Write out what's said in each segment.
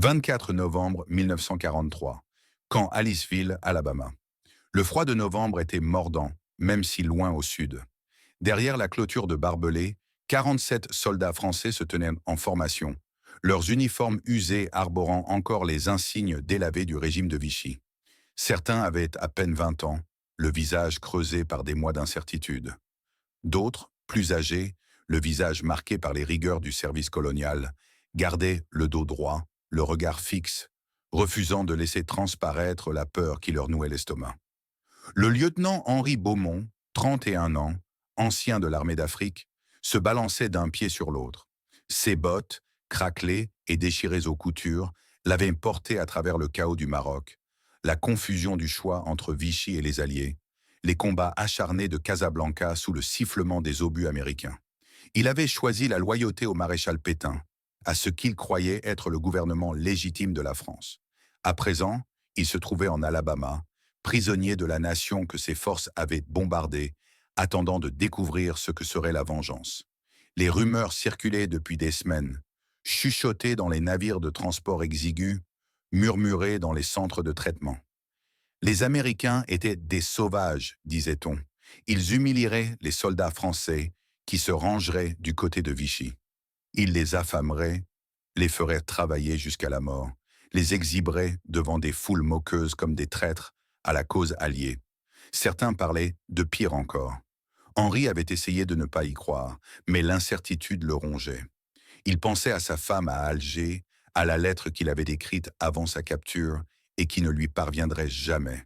24 novembre 1943, camp Aliceville, Alabama. Le froid de novembre était mordant, même si loin au sud. Derrière la clôture de barbelés, 47 soldats français se tenaient en formation, leurs uniformes usés arborant encore les insignes délavés du régime de Vichy. Certains avaient à peine 20 ans, le visage creusé par des mois d'incertitude. D'autres, plus âgés, le visage marqué par les rigueurs du service colonial, gardaient le dos droit, le regard fixe, refusant de laisser transparaître la peur qui leur nouait l'estomac. Le lieutenant Henri Beaumont, 31 ans, ancien de l'armée d'Afrique, se balançait d'un pied sur l'autre. Ses bottes, craquelées et déchirées aux coutures, l'avaient porté à travers le chaos du Maroc, la confusion du choix entre Vichy et les Alliés, les combats acharnés de Casablanca sous le sifflement des obus américains. Il avait choisi la loyauté au maréchal Pétain, à ce qu'il croyait être le gouvernement légitime de la France. À présent, il se trouvait en Alabama, prisonnier de la nation que ses forces avaient bombardée, attendant de découvrir ce que serait la vengeance. Les rumeurs circulaient depuis des semaines, chuchotaient dans les navires de transport exigus, murmuraient dans les centres de traitement. Les Américains étaient des sauvages, disait-on. Ils humilieraient les soldats français qui se rangeraient du côté de Vichy. Ils les affameraient, les feraient travailler jusqu'à la mort, les exhiberaient devant des foules moqueuses comme des traîtres à la cause alliée. Certains parlaient de pire encore. Henri avait essayé de ne pas y croire, mais l'incertitude le rongeait. Il pensait à sa femme à Alger, à la lettre qu'il avait écrite avant sa capture et qui ne lui parviendrait jamais,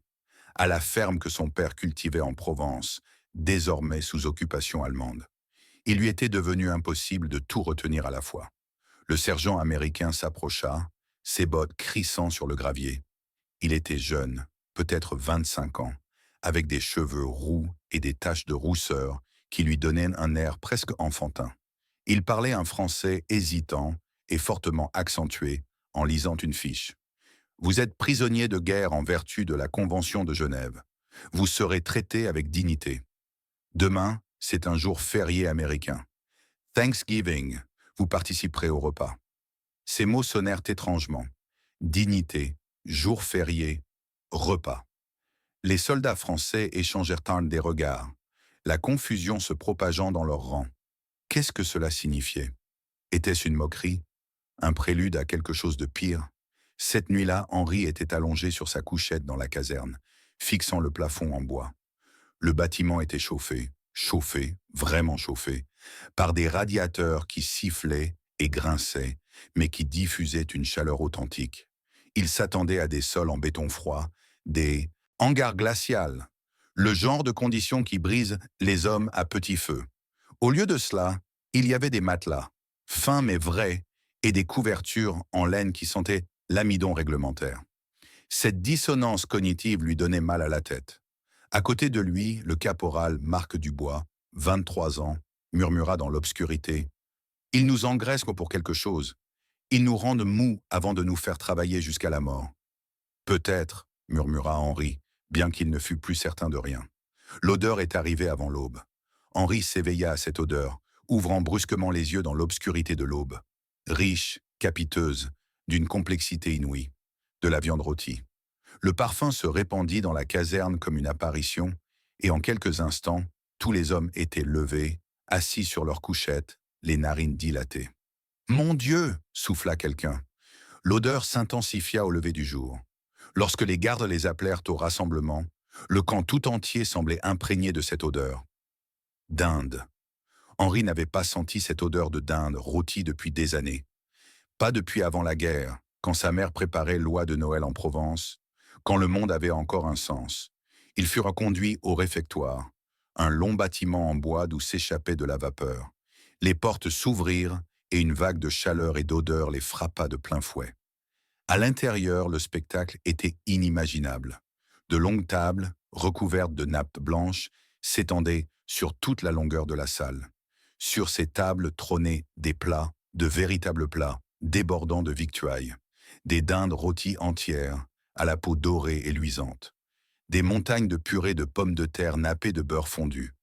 à la ferme que son père cultivait en Provence, désormais sous occupation allemande. Il lui était devenu impossible de tout retenir à la fois. Le sergent américain s'approcha, ses bottes crissant sur le gravier. Il était jeune, peut-être 25 ans, avec des cheveux roux et des taches de rousseur qui lui donnaient un air presque enfantin. Il parlait un français hésitant et fortement accentué en lisant une fiche. Vous êtes prisonnier de guerre en vertu de la Convention de Genève. Vous serez traité avec dignité. Demain, c'est un jour férié américain. Thanksgiving, vous participerez au repas. Ces mots sonnèrent étrangement. Dignité, jour férié, repas. Les soldats français échangèrent des regards, la confusion se propageant dans leurs rangs. Qu'est-ce que cela signifiait? Était-ce une moquerie? Un prélude à quelque chose de pire? Cette nuit-là, Henri était allongé sur sa couchette dans la caserne, fixant le plafond en bois. Le bâtiment était chauffé, vraiment chauffé, par des radiateurs qui sifflaient et grinçaient, mais qui diffusaient une chaleur authentique. Il s'attendait à des sols en béton froid, des hangars glaciales, le genre de conditions qui brisent les hommes à petit feu. Au lieu de cela, il y avait des matelas, fins mais vrais, et des couvertures en laine qui sentaient l'amidon réglementaire. Cette dissonance cognitive lui donnait mal à la tête. À côté de lui, le caporal Marc Dubois, 23 ans, murmura dans l'obscurité. « Ils nous engraissent pour quelque chose. Ils nous rendent mous avant de nous faire travailler jusqu'à la mort. » « Peut-être, » murmura Henri, bien qu'il ne fût plus certain de rien. L'odeur est arrivée avant l'aube. Henri s'éveilla à cette odeur, ouvrant brusquement les yeux dans l'obscurité de l'aube. Riche, capiteuse, d'une complexité inouïe. De la viande rôtie. Le parfum se répandit dans la caserne comme une apparition, et en quelques instants, tous les hommes étaient levés, assis sur leurs couchettes, les narines dilatées. « Mon Dieu !» souffla quelqu'un. L'odeur s'intensifia au lever du jour. Lorsque les gardes les appelèrent au rassemblement, le camp tout entier semblait imprégné de cette odeur. Dinde. Henri n'avait pas senti cette odeur de dinde rôtie depuis des années. Pas depuis avant la guerre, quand sa mère préparait l'oie de Noël en Provence, quand le monde avait encore un sens. Ils furent conduits au réfectoire, un long bâtiment en bois d'où s'échappait de la vapeur. Les portes s'ouvrirent et une vague de chaleur et d'odeur les frappa de plein fouet. À l'intérieur, le spectacle était inimaginable. De longues tables, recouvertes de nappes blanches, s'étendaient sur toute la longueur de la salle. Sur ces tables trônaient des plats, de véritables plats, débordant de victuailles. Des dindes rôties entières, à la peau dorée et luisante. Des montagnes de purée de pommes de terre nappées de beurre fondu.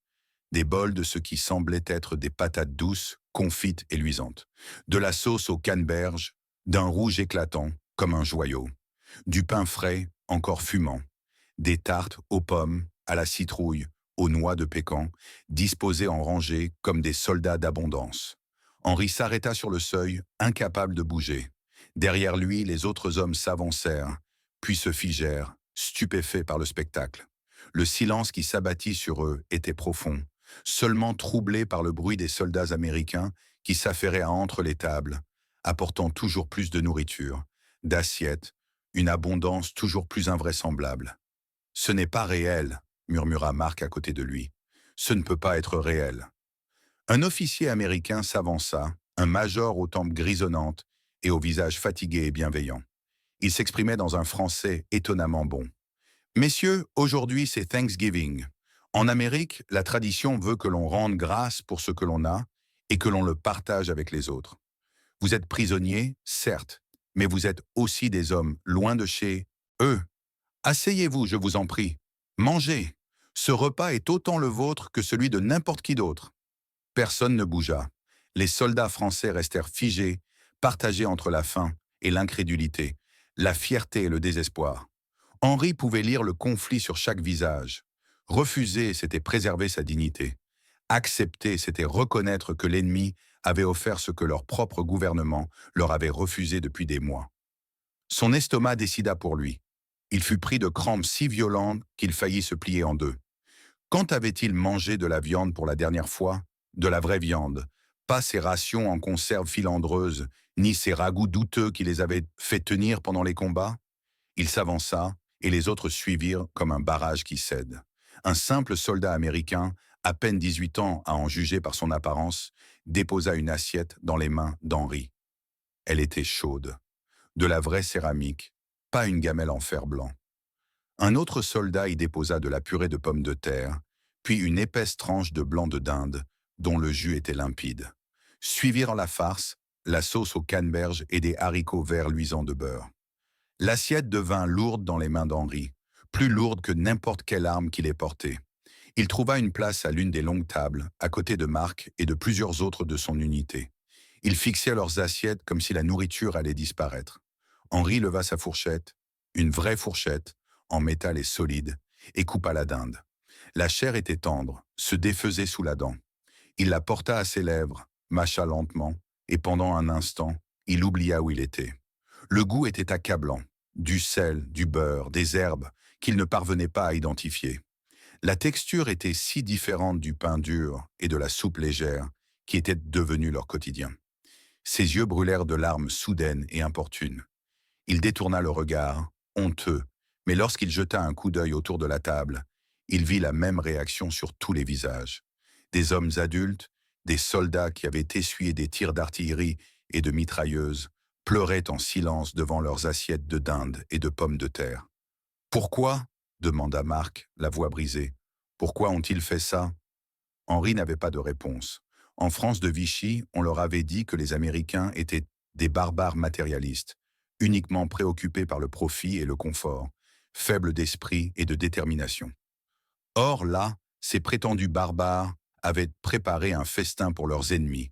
Des bols de ce qui semblait être des patates douces, confites et luisantes. De la sauce au canneberge, d'un rouge éclatant, comme un joyau. Du pain frais, encore fumant. Des tartes aux pommes, à la citrouille, aux noix de pécan, disposées en rangées comme des soldats d'abondance. Henri s'arrêta sur le seuil, incapable de bouger. Derrière lui, les autres hommes s'avancèrent, puis se figèrent, stupéfaits par le spectacle. Le silence qui s'abattit sur eux était profond, seulement troublé par le bruit des soldats américains qui s'affairaient à entre les tables, apportant toujours plus de nourriture, d'assiettes, une abondance toujours plus invraisemblable. « Ce n'est pas réel », murmura Marc à côté de lui. « Ce ne peut pas être réel. » Un officier américain s'avança, un major aux tempes grisonnantes et au visage fatigué et bienveillant. Il s'exprimait dans un français étonnamment bon. « Messieurs, aujourd'hui c'est Thanksgiving. En Amérique, la tradition veut que l'on rende grâce pour ce que l'on a et que l'on le partage avec les autres. Vous êtes prisonniers, certes, mais vous êtes aussi des hommes loin de chez eux. Asseyez-vous, je vous en prie. Mangez. Ce repas est autant le vôtre que celui de n'importe qui d'autre. » Personne ne bougea. Les soldats français restèrent figés, partagés entre la faim et l'incrédulité, la fierté et le désespoir. Henri pouvait lire le conflit sur chaque visage. Refuser, c'était préserver sa dignité. Accepter, c'était reconnaître que l'ennemi avait offert ce que leur propre gouvernement leur avait refusé depuis des mois. Son estomac décida pour lui. Il fut pris de crampes si violentes qu'il faillit se plier en deux. Quand avait-il mangé de la viande pour la dernière fois? De la vraie viande, pas ces rations en conserve filandreuse, ni ces ragoûts douteux qui les avaient fait tenir pendant les combats? Il s'avança, et les autres suivirent comme un barrage qui cède. Un simple soldat américain, à peine 18 ans à en juger par son apparence, déposa une assiette dans les mains d'Henri. Elle était chaude. De la vraie céramique, pas une gamelle en fer blanc. Un autre soldat y déposa de la purée de pommes de terre, puis une épaisse tranche de blanc de dinde, dont le jus était limpide. Suivirent la farce, la sauce aux canneberges et des haricots verts luisants de beurre. L'assiette devint lourde dans les mains d'Henri, plus lourde que n'importe quelle arme qu'il ait portée. Il trouva une place à l'une des longues tables, à côté de Marc et de plusieurs autres de son unité. Ils fixaient leurs assiettes comme si la nourriture allait disparaître. Henri leva sa fourchette, une vraie fourchette, en métal et solide, et coupa la dinde. La chair était tendre, se défaisait sous la dent. Il la porta à ses lèvres, mâcha lentement, et pendant un instant, il oublia où il était. Le goût était accablant, du sel, du beurre, des herbes, qu'il ne parvenait pas à identifier. La texture était si différente du pain dur et de la soupe légère, qui étaient devenus leur quotidien. Ses yeux brûlèrent de larmes soudaines et importunes. Il détourna le regard, honteux, mais lorsqu'il jeta un coup d'œil autour de la table, il vit la même réaction sur tous les visages. Des hommes adultes, des soldats qui avaient essuyé des tirs d'artillerie et de mitrailleuses, pleuraient en silence devant leurs assiettes de dinde et de pommes de terre. « Pourquoi ?» demanda Marc, la voix brisée. « Pourquoi ont-ils fait ça ?» Henri n'avait pas de réponse. En France de Vichy, on leur avait dit que les Américains étaient des barbares matérialistes, uniquement préoccupés par le profit et le confort, faibles d'esprit et de détermination. Or là, ces prétendus barbares avaient préparé un festin pour leurs ennemis,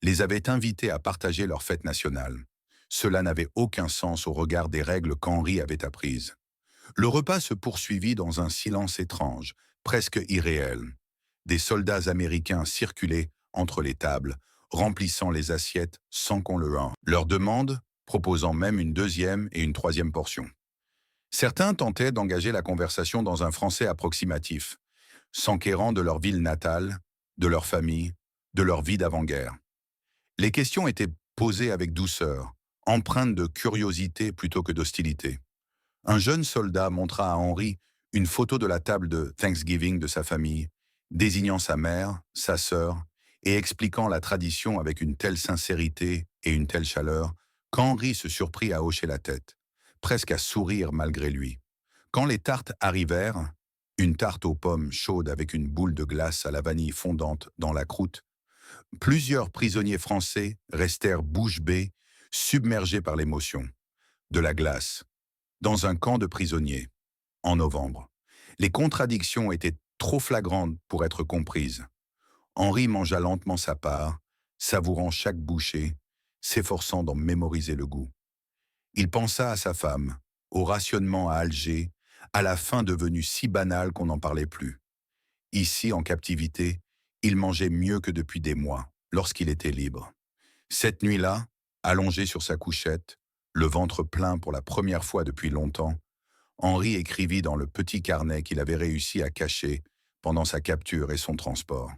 les avaient invités à partager leur fête nationale. Cela n'avait aucun sens au regard des règles qu'Henri avait apprises. Le repas se poursuivit dans un silence étrange, presque irréel. Des soldats américains circulaient entre les tables, remplissant les assiettes sans qu'on le hâte. Leur demande, proposant même une deuxième et une troisième portion. Certains tentaient d'engager la conversation dans un français approximatif, s'enquérant de leur ville natale, de leur famille, de leur vie d'avant-guerre. Les questions étaient posées avec douceur, empreintes de curiosité plutôt que d'hostilité. Un jeune soldat montra à Henri une photo de la table de Thanksgiving de sa famille, désignant sa mère, sa sœur, et expliquant la tradition avec une telle sincérité et une telle chaleur qu'Henri se surprit à hocher la tête, presque à sourire malgré lui. Quand les tartes arrivèrent, une tarte aux pommes chaude avec une boule de glace à la vanille fondante dans la croûte, plusieurs prisonniers français restèrent bouche bée, submergés par l'émotion. De la glace, dans un camp de prisonniers, en novembre. Les contradictions étaient trop flagrantes pour être comprises. Henri mangea lentement sa part, savourant chaque bouchée, s'efforçant d'en mémoriser le goût. Il pensa à sa femme, au rationnement à Alger, à la faim devenue si banale qu'on n'en parlait plus. Ici, en captivité, il mangeait mieux que depuis des mois, lorsqu'il était libre. Cette nuit-là, allongé sur sa couchette, le ventre plein pour la première fois depuis longtemps, Henri écrivit dans le petit carnet qu'il avait réussi à cacher pendant sa capture et son transport.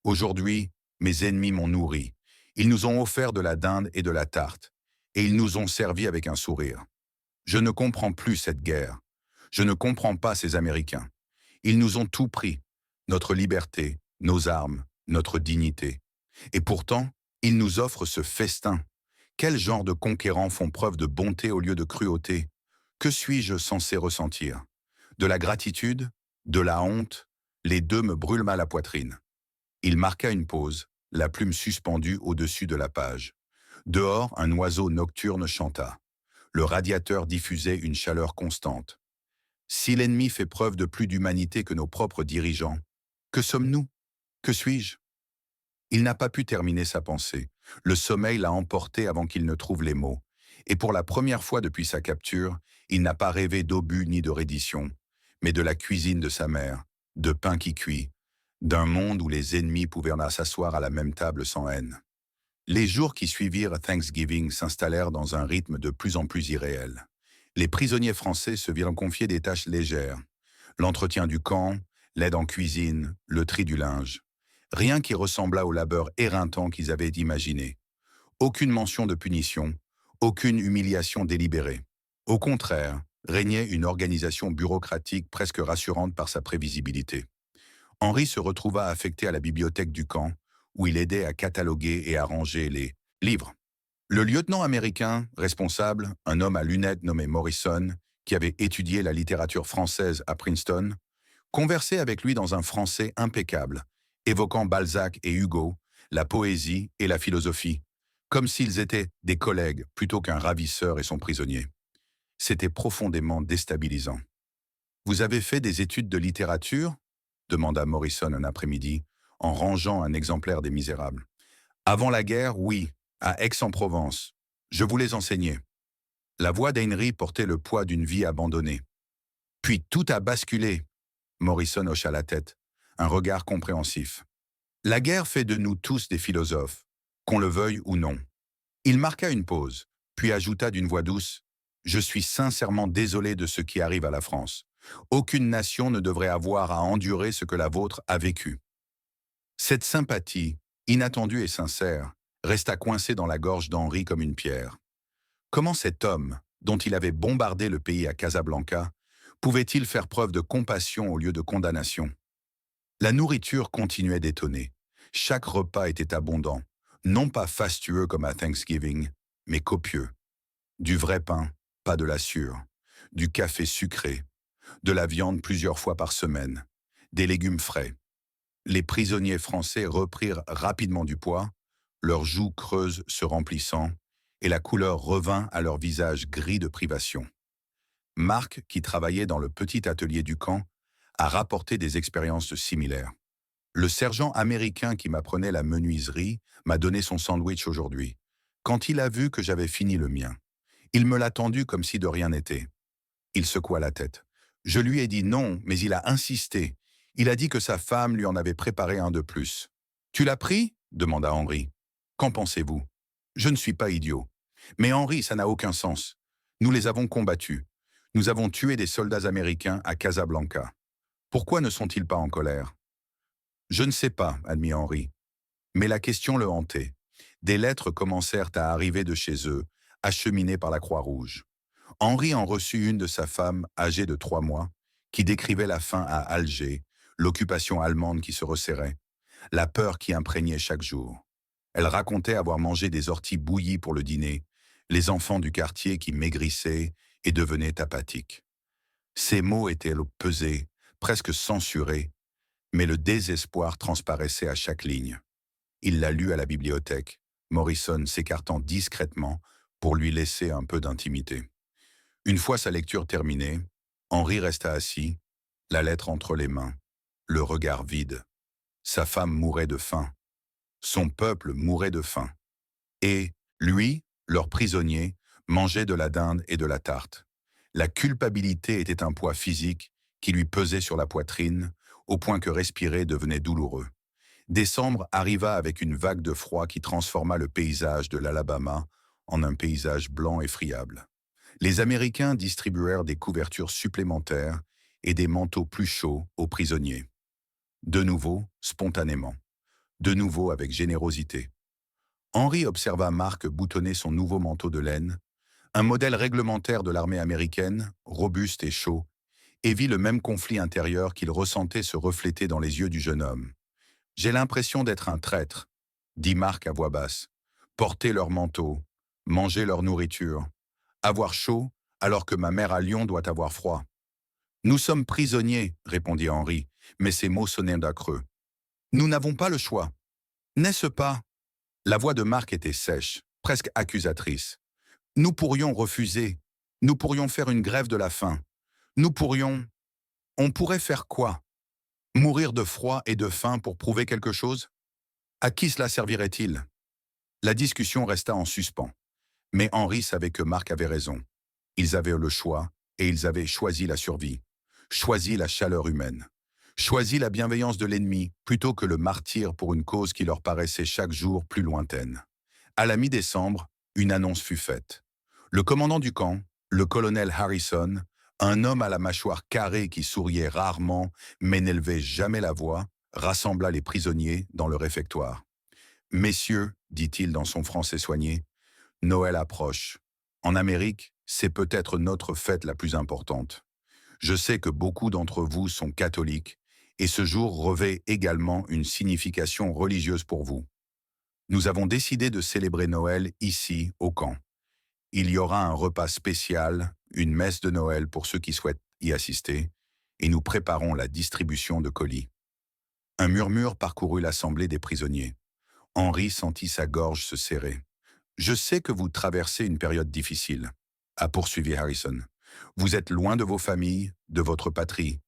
Aujourd'hui, mes ennemis m'ont nourri. Ils nous ont offert de la dinde et de la tarte, et ils nous ont servi avec un sourire. Je ne comprends plus cette guerre. Je ne comprends pas ces Américains. Ils nous ont tout pris, notre liberté, nos armes, notre dignité. Et pourtant, ils nous offrent ce festin. Quel genre de conquérants font preuve de bonté au lieu de cruauté? Que suis-je censé ressentir? De la gratitude? De la honte? Les deux me brûlent mal la poitrine. Il marqua une pause, la plume suspendue au-dessus de la page. Dehors, un oiseau nocturne chanta. Le radiateur diffusait une chaleur constante. Si l'ennemi fait preuve de plus d'humanité que nos propres dirigeants, que sommes-nous? Que suis-je? Il n'a pas pu terminer sa pensée. Le sommeil l'a emporté avant qu'il ne trouve les mots. Et pour la première fois depuis sa capture, il n'a pas rêvé d'obus ni de reddition, mais de la cuisine de sa mère, de pain qui cuit, d'un monde où les ennemis pouvaient s'asseoir à la même table sans haine. Les jours qui suivirent Thanksgiving s'installèrent dans un rythme de plus en plus irréel. Les prisonniers français se virent confier des tâches légères. L'entretien du camp, l'aide en cuisine, le tri du linge. Rien qui ressemblât au labeur éreintant qu'ils avaient imaginé. Aucune mention de punition, aucune humiliation délibérée. Au contraire, régnait une organisation bureaucratique presque rassurante par sa prévisibilité. Henri se retrouva affecté à la bibliothèque du camp, où il aidait à cataloguer et à ranger les livres. Le lieutenant américain responsable, un homme à lunettes nommé Morrison, qui avait étudié la littérature française à Princeton, conversait avec lui dans un français impeccable, évoquant Balzac et Hugo, la poésie et la philosophie, comme s'ils étaient des collègues plutôt qu'un ravisseur et son prisonnier. C'était profondément déstabilisant. « Vous avez fait des études de littérature ?» demanda Morrison un après-midi, en rangeant un exemplaire des Misérables. « Avant la guerre, oui, à Aix-en-Provence. Je voulais enseigner. » La voix d'Henry portait le poids d'une vie abandonnée. « Puis tout a basculé. » Morrison hocha la tête, un regard compréhensif. « La guerre fait de nous tous des philosophes, qu'on le veuille ou non. » Il marqua une pause, puis ajouta d'une voix douce, « Je suis sincèrement désolé de ce qui arrive à la France. Aucune nation ne devrait avoir à endurer ce que la vôtre a vécu. » Cette sympathie, inattendue et sincère, resta coincée dans la gorge d'Henri comme une pierre. Comment cet homme, dont il avait bombardé le pays à Casablanca, pouvait-il faire preuve de compassion au lieu de condamnation? La nourriture continuait d'étonner. Chaque repas était abondant, non pas fastueux comme à Thanksgiving, mais copieux. Du vrai pain, pas de la sûre, du café sucré, de la viande plusieurs fois par semaine, des légumes frais. Les prisonniers français reprirent rapidement du poids, leurs joues creuses se remplissant, et la couleur revint à leur visage gris de privation. Marc, qui travaillait dans le petit atelier du camp, a rapporté des expériences similaires. Le sergent américain qui m'apprenait la menuiserie m'a donné son sandwich aujourd'hui, quand il a vu que j'avais fini le mien. Il me l'a tendu comme si de rien n'était. Il secoua la tête. Je lui ai dit non, mais il a insisté. Il a dit que sa femme lui en avait préparé un de plus. « Tu l'as pris ?» demanda Henri. « Qu'en pensez-vous ?»« Je ne suis pas idiot. Mais Henri, ça n'a aucun sens. Nous les avons combattus. Nous avons tué des soldats américains à Casablanca. Pourquoi ne sont-ils pas en colère ?»« Je ne sais pas, » admit Henri. Mais la question le hantait. Des lettres commencèrent à arriver de chez eux, acheminées par la Croix-Rouge. Henri en reçut une de sa femme, âgée de 3 mois, qui décrivait la faim à Alger, l'occupation allemande qui se resserrait, la peur qui imprégnait chaque jour. Elle racontait avoir mangé des orties bouillies pour le dîner, les enfants du quartier qui maigrissaient et devenaient apathiques. Ces mots étaient pesés, presque censurés, mais le désespoir transparaissait à chaque ligne. Il la lut à la bibliothèque, Morrison s'écartant discrètement pour lui laisser un peu d'intimité. Une fois sa lecture terminée, Henri resta assis, la lettre entre les mains, le regard vide. Sa femme mourait de faim. Son peuple mourait de faim. Et, lui, leur prisonnier, mangeait de la dinde et de la tarte. La culpabilité était un poids physique qui lui pesait sur la poitrine, au point que respirer devenait douloureux. Décembre arriva avec une vague de froid qui transforma le paysage de l'Alabama en un paysage blanc et friable. Les Américains distribuèrent des couvertures supplémentaires et des manteaux plus chauds aux prisonniers. De nouveau, spontanément. De nouveau avec générosité. Henry observa Mark boutonner son nouveau manteau de laine, un modèle réglementaire de l'armée américaine, robuste et chaud, et vit le même conflit intérieur qu'il ressentait se refléter dans les yeux du jeune homme. « J'ai l'impression d'être un traître », dit Mark à voix basse. « Porter leur manteau, manger leur nourriture, avoir chaud alors que ma mère à Lyon doit avoir froid. »« Nous sommes prisonniers », répondit Henry, mais ses mots sonnaient d'un creux. « Nous n'avons pas le choix. N'est-ce pas ?» La voix de Mark était sèche, presque accusatrice. « Nous pourrions refuser. Nous pourrions faire une grève de la faim. Nous pourrions... On pourrait faire quoi? Mourir de froid et de faim pour prouver quelque chose? À qui cela servirait-il? » La discussion resta en suspens. Mais Henry savait que Mark avait raison. Ils avaient le choix et ils avaient choisi la survie, choisi la chaleur humaine, choisi la bienveillance de l'ennemi plutôt que le martyre pour une cause qui leur paraissait chaque jour plus lointaine. À la mi-décembre, une annonce fut faite. Le commandant du camp, le colonel Harrison, un homme à la mâchoire carrée qui souriait rarement mais n'élevait jamais la voix, rassembla les prisonniers dans le réfectoire. « Messieurs, dit-il dans son français soigné, Noël approche. En Amérique, c'est peut-être notre fête la plus importante. Je sais que beaucoup d'entre vous sont catholiques et ce jour revêt également une signification religieuse pour vous. Nous avons décidé de célébrer Noël ici, au camp. Il y aura un repas spécial, une messe de Noël pour ceux qui souhaitent y assister, et nous préparons la distribution de colis. » Un murmure parcourut l'assemblée des prisonniers. Henry sentit sa gorge se serrer. « Je sais que vous traversez une période difficile, » a poursuivi Harrison. « Vous êtes loin de vos familles, de votre patrie.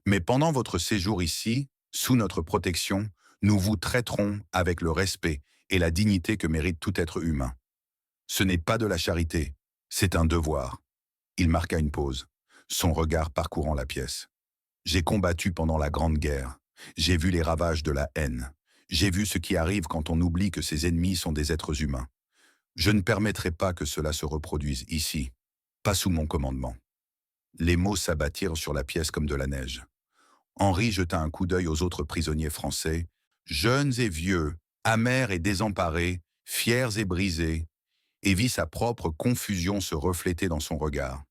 Mais pendant votre séjour ici, sous notre protection, nous vous traiterons avec le respect et la dignité que mérite tout être humain. Ce n'est pas de la charité, c'est un devoir. » Il marqua une pause, son regard parcourant la pièce. « J'ai combattu pendant la Grande Guerre. J'ai vu les ravages de la haine. J'ai vu ce qui arrive quand on oublie que ses ennemis sont des êtres humains. Je ne permettrai pas que cela se reproduise ici, pas sous mon commandement. » Les mots s'abattirent sur la pièce comme de la neige. Henry jeta un coup d'œil aux autres prisonniers français, jeunes et vieux, amers et désemparés, fiers et brisés, et vit sa propre confusion se refléter dans son regard.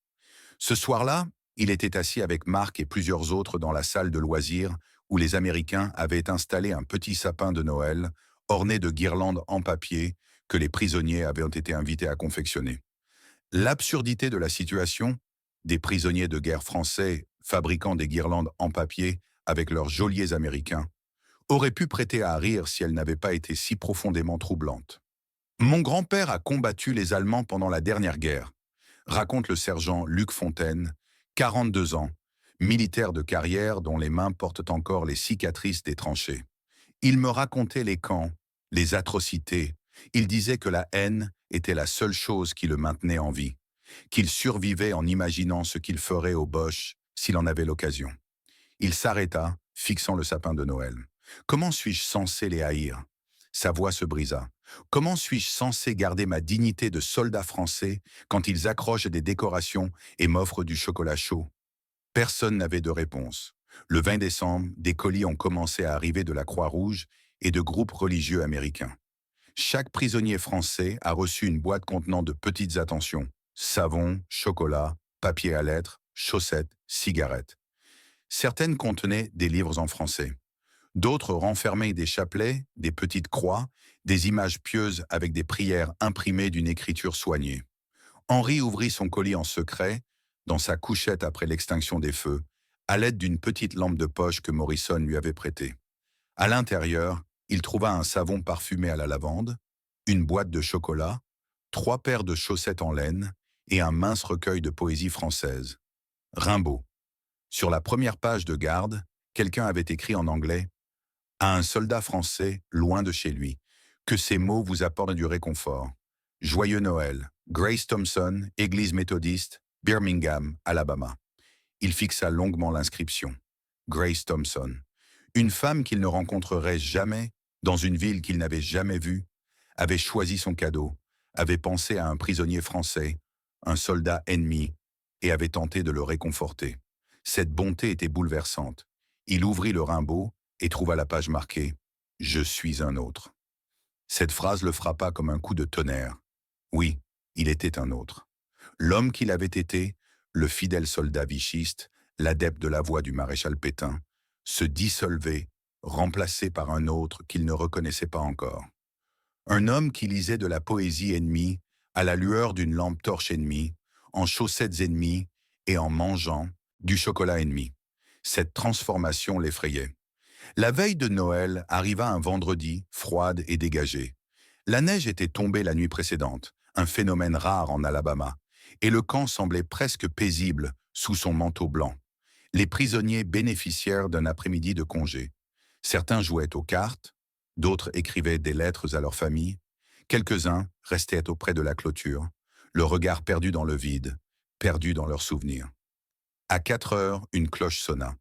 Ce soir-là, il était assis avec Mark et plusieurs autres dans la salle de loisirs où les Américains avaient installé un petit sapin de Noël orné de guirlandes en papier que les prisonniers avaient été invités à confectionner. L'absurdité de la situation, des prisonniers de guerre français fabriquant des guirlandes en papier avec leurs geôliers américains, aurait pu prêter à rire si elle n'avait pas été si profondément troublante. « Mon grand-père a combattu les Allemands pendant la dernière guerre », raconte le sergent Luc Fontaine, 42 ans, militaire de carrière dont les mains portent encore les cicatrices des tranchées. Il me racontait les camps, les atrocités. Il disait que la haine était la seule chose qui le maintenait en vie, qu'il survivait en imaginant ce qu'il ferait aux Boches s'il en avait l'occasion. Il s'arrêta, fixant le sapin de Noël. « Comment suis-je censé les haïr ?» Sa voix se brisa. « Comment suis-je censé garder ma dignité de soldat français quand ils accrochent des décorations et m'offrent du chocolat chaud ?» Personne n'avait de réponse. Le 20 décembre, des colis ont commencé à arriver de la Croix-Rouge et de groupes religieux américains. Chaque prisonnier français a reçu une boîte contenant de petites attentions: savon, chocolat, papier à lettres, chaussettes, cigarettes. Certaines contenaient des livres en français. D'autres renfermaient des chapelets, des petites croix, des images pieuses avec des prières imprimées d'une écriture soignée. Henry ouvrit son colis en secret, dans sa couchette après l'extinction des feux, à l'aide d'une petite lampe de poche que Morrison lui avait prêtée. À l'intérieur, il trouva un savon parfumé à la lavande, une boîte de chocolat, 3 paires de chaussettes en laine et un mince recueil de poésie française. Rimbaud. Sur la première page de garde, quelqu'un avait écrit en anglais « À un soldat français, loin de chez lui, que ces mots vous apportent du réconfort. Joyeux Noël, Grace Thompson, église méthodiste, Birmingham, Alabama. Il fixa longuement l'inscription. Grace Thompson. Une femme qu'il ne rencontrerait jamais, dans une ville qu'il n'avait jamais vue, avait choisi son cadeau, avait pensé à un prisonnier français, un soldat ennemi, et avait tenté de le réconforter. Cette bonté était bouleversante. Il ouvrit le Rimbaud et trouva la page marquée « Je suis un autre ». Cette phrase le frappa comme un coup de tonnerre. Oui, il était un autre. L'homme qu'il avait été, le fidèle soldat vichiste, l'adepte de la voix du maréchal Pétain, se dissolvait, remplacé par un autre qu'il ne reconnaissait pas encore. Un homme qui lisait de la poésie ennemie, à la lueur d'une lampe torche ennemie, en chaussettes ennemies et en mangeant du chocolat ennemi. Cette transformation l'effrayait. La veille de Noël arriva un vendredi, froide et dégagée. La neige était tombée la nuit précédente, un phénomène rare en Alabama, et le camp semblait presque paisible sous son manteau blanc. Les prisonniers bénéficièrent d'un après-midi de congé. Certains jouaient aux cartes, d'autres écrivaient des lettres à leur famille, quelques-uns restaient auprès de la clôture, le regard perdu dans le vide, perdu dans leurs souvenirs. À 4 heures, une cloche sonna.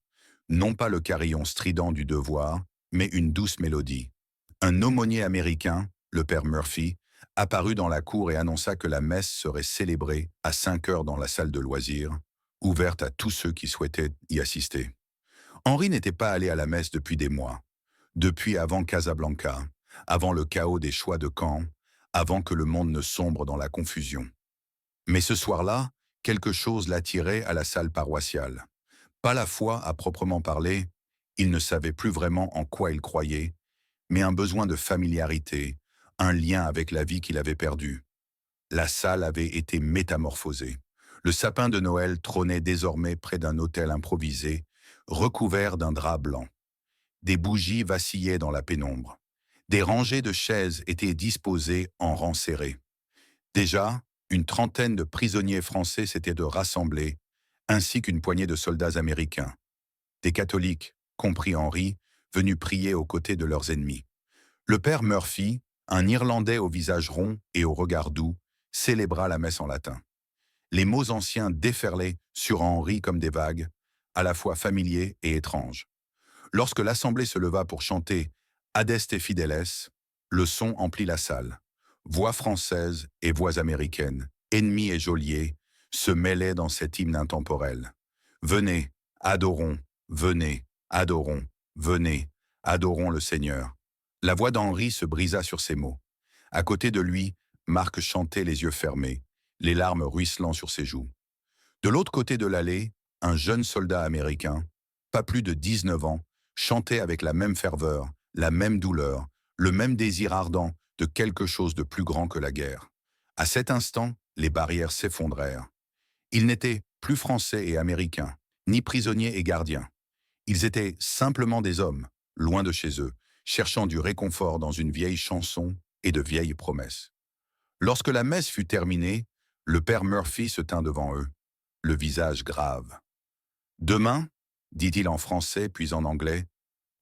Non pas le carillon strident du devoir, mais une douce mélodie. Un aumônier américain, le père Murphy, apparut dans la cour et annonça que la messe serait célébrée à 5 heures dans la salle de loisirs, ouverte à tous ceux qui souhaitaient y assister. Henri n'était pas allé à la messe depuis des mois, depuis avant Casablanca, avant le chaos des choix de camp, avant que le monde ne sombre dans la confusion. Mais ce soir-là, quelque chose l'attirait à la salle paroissiale. Pas la foi à proprement parler, il ne savait plus vraiment en quoi il croyait, mais un besoin de familiarité, un lien avec la vie qu'il avait perdue. La salle avait été métamorphosée. Le sapin de Noël trônait désormais près d'un autel improvisé, recouvert d'un drap blanc. Des bougies vacillaient dans la pénombre. Des rangées de chaises étaient disposées en rangs serrés. Déjà, une trentaine de prisonniers français s'étaient rassemblés, ainsi qu'une poignée de soldats américains. Des catholiques, compris Henri, venus prier aux côtés de leurs ennemis. Le père Murphy, un Irlandais au visage rond et au regard doux, célébra la messe en latin. Les mots anciens déferlaient sur Henri comme des vagues, à la fois familiers et étranges. Lorsque l'assemblée se leva pour chanter « Adeste Fideles », le son emplit la salle. Voix françaises et voix américaines, ennemis et geôliers, se mêlaient dans cet hymne intemporel. Venez, adorons, venez, adorons, venez, adorons le Seigneur. La voix d'Henri se brisa sur ces mots. À côté de lui, Marc chantait les yeux fermés, les larmes ruisselant sur ses joues. De l'autre côté de l'allée, un jeune soldat américain, pas plus de 19 ans, chantait avec la même ferveur, la même douleur, le même désir ardent de quelque chose de plus grand que la guerre. À cet instant, les barrières s'effondrèrent. Ils n'étaient plus français et américains, ni prisonniers et gardiens. Ils étaient simplement des hommes, loin de chez eux, cherchant du réconfort dans une vieille chanson et de vieilles promesses. Lorsque la messe fut terminée, le père Murphy se tint devant eux, le visage grave. « Demain, dit-il en français puis en anglais,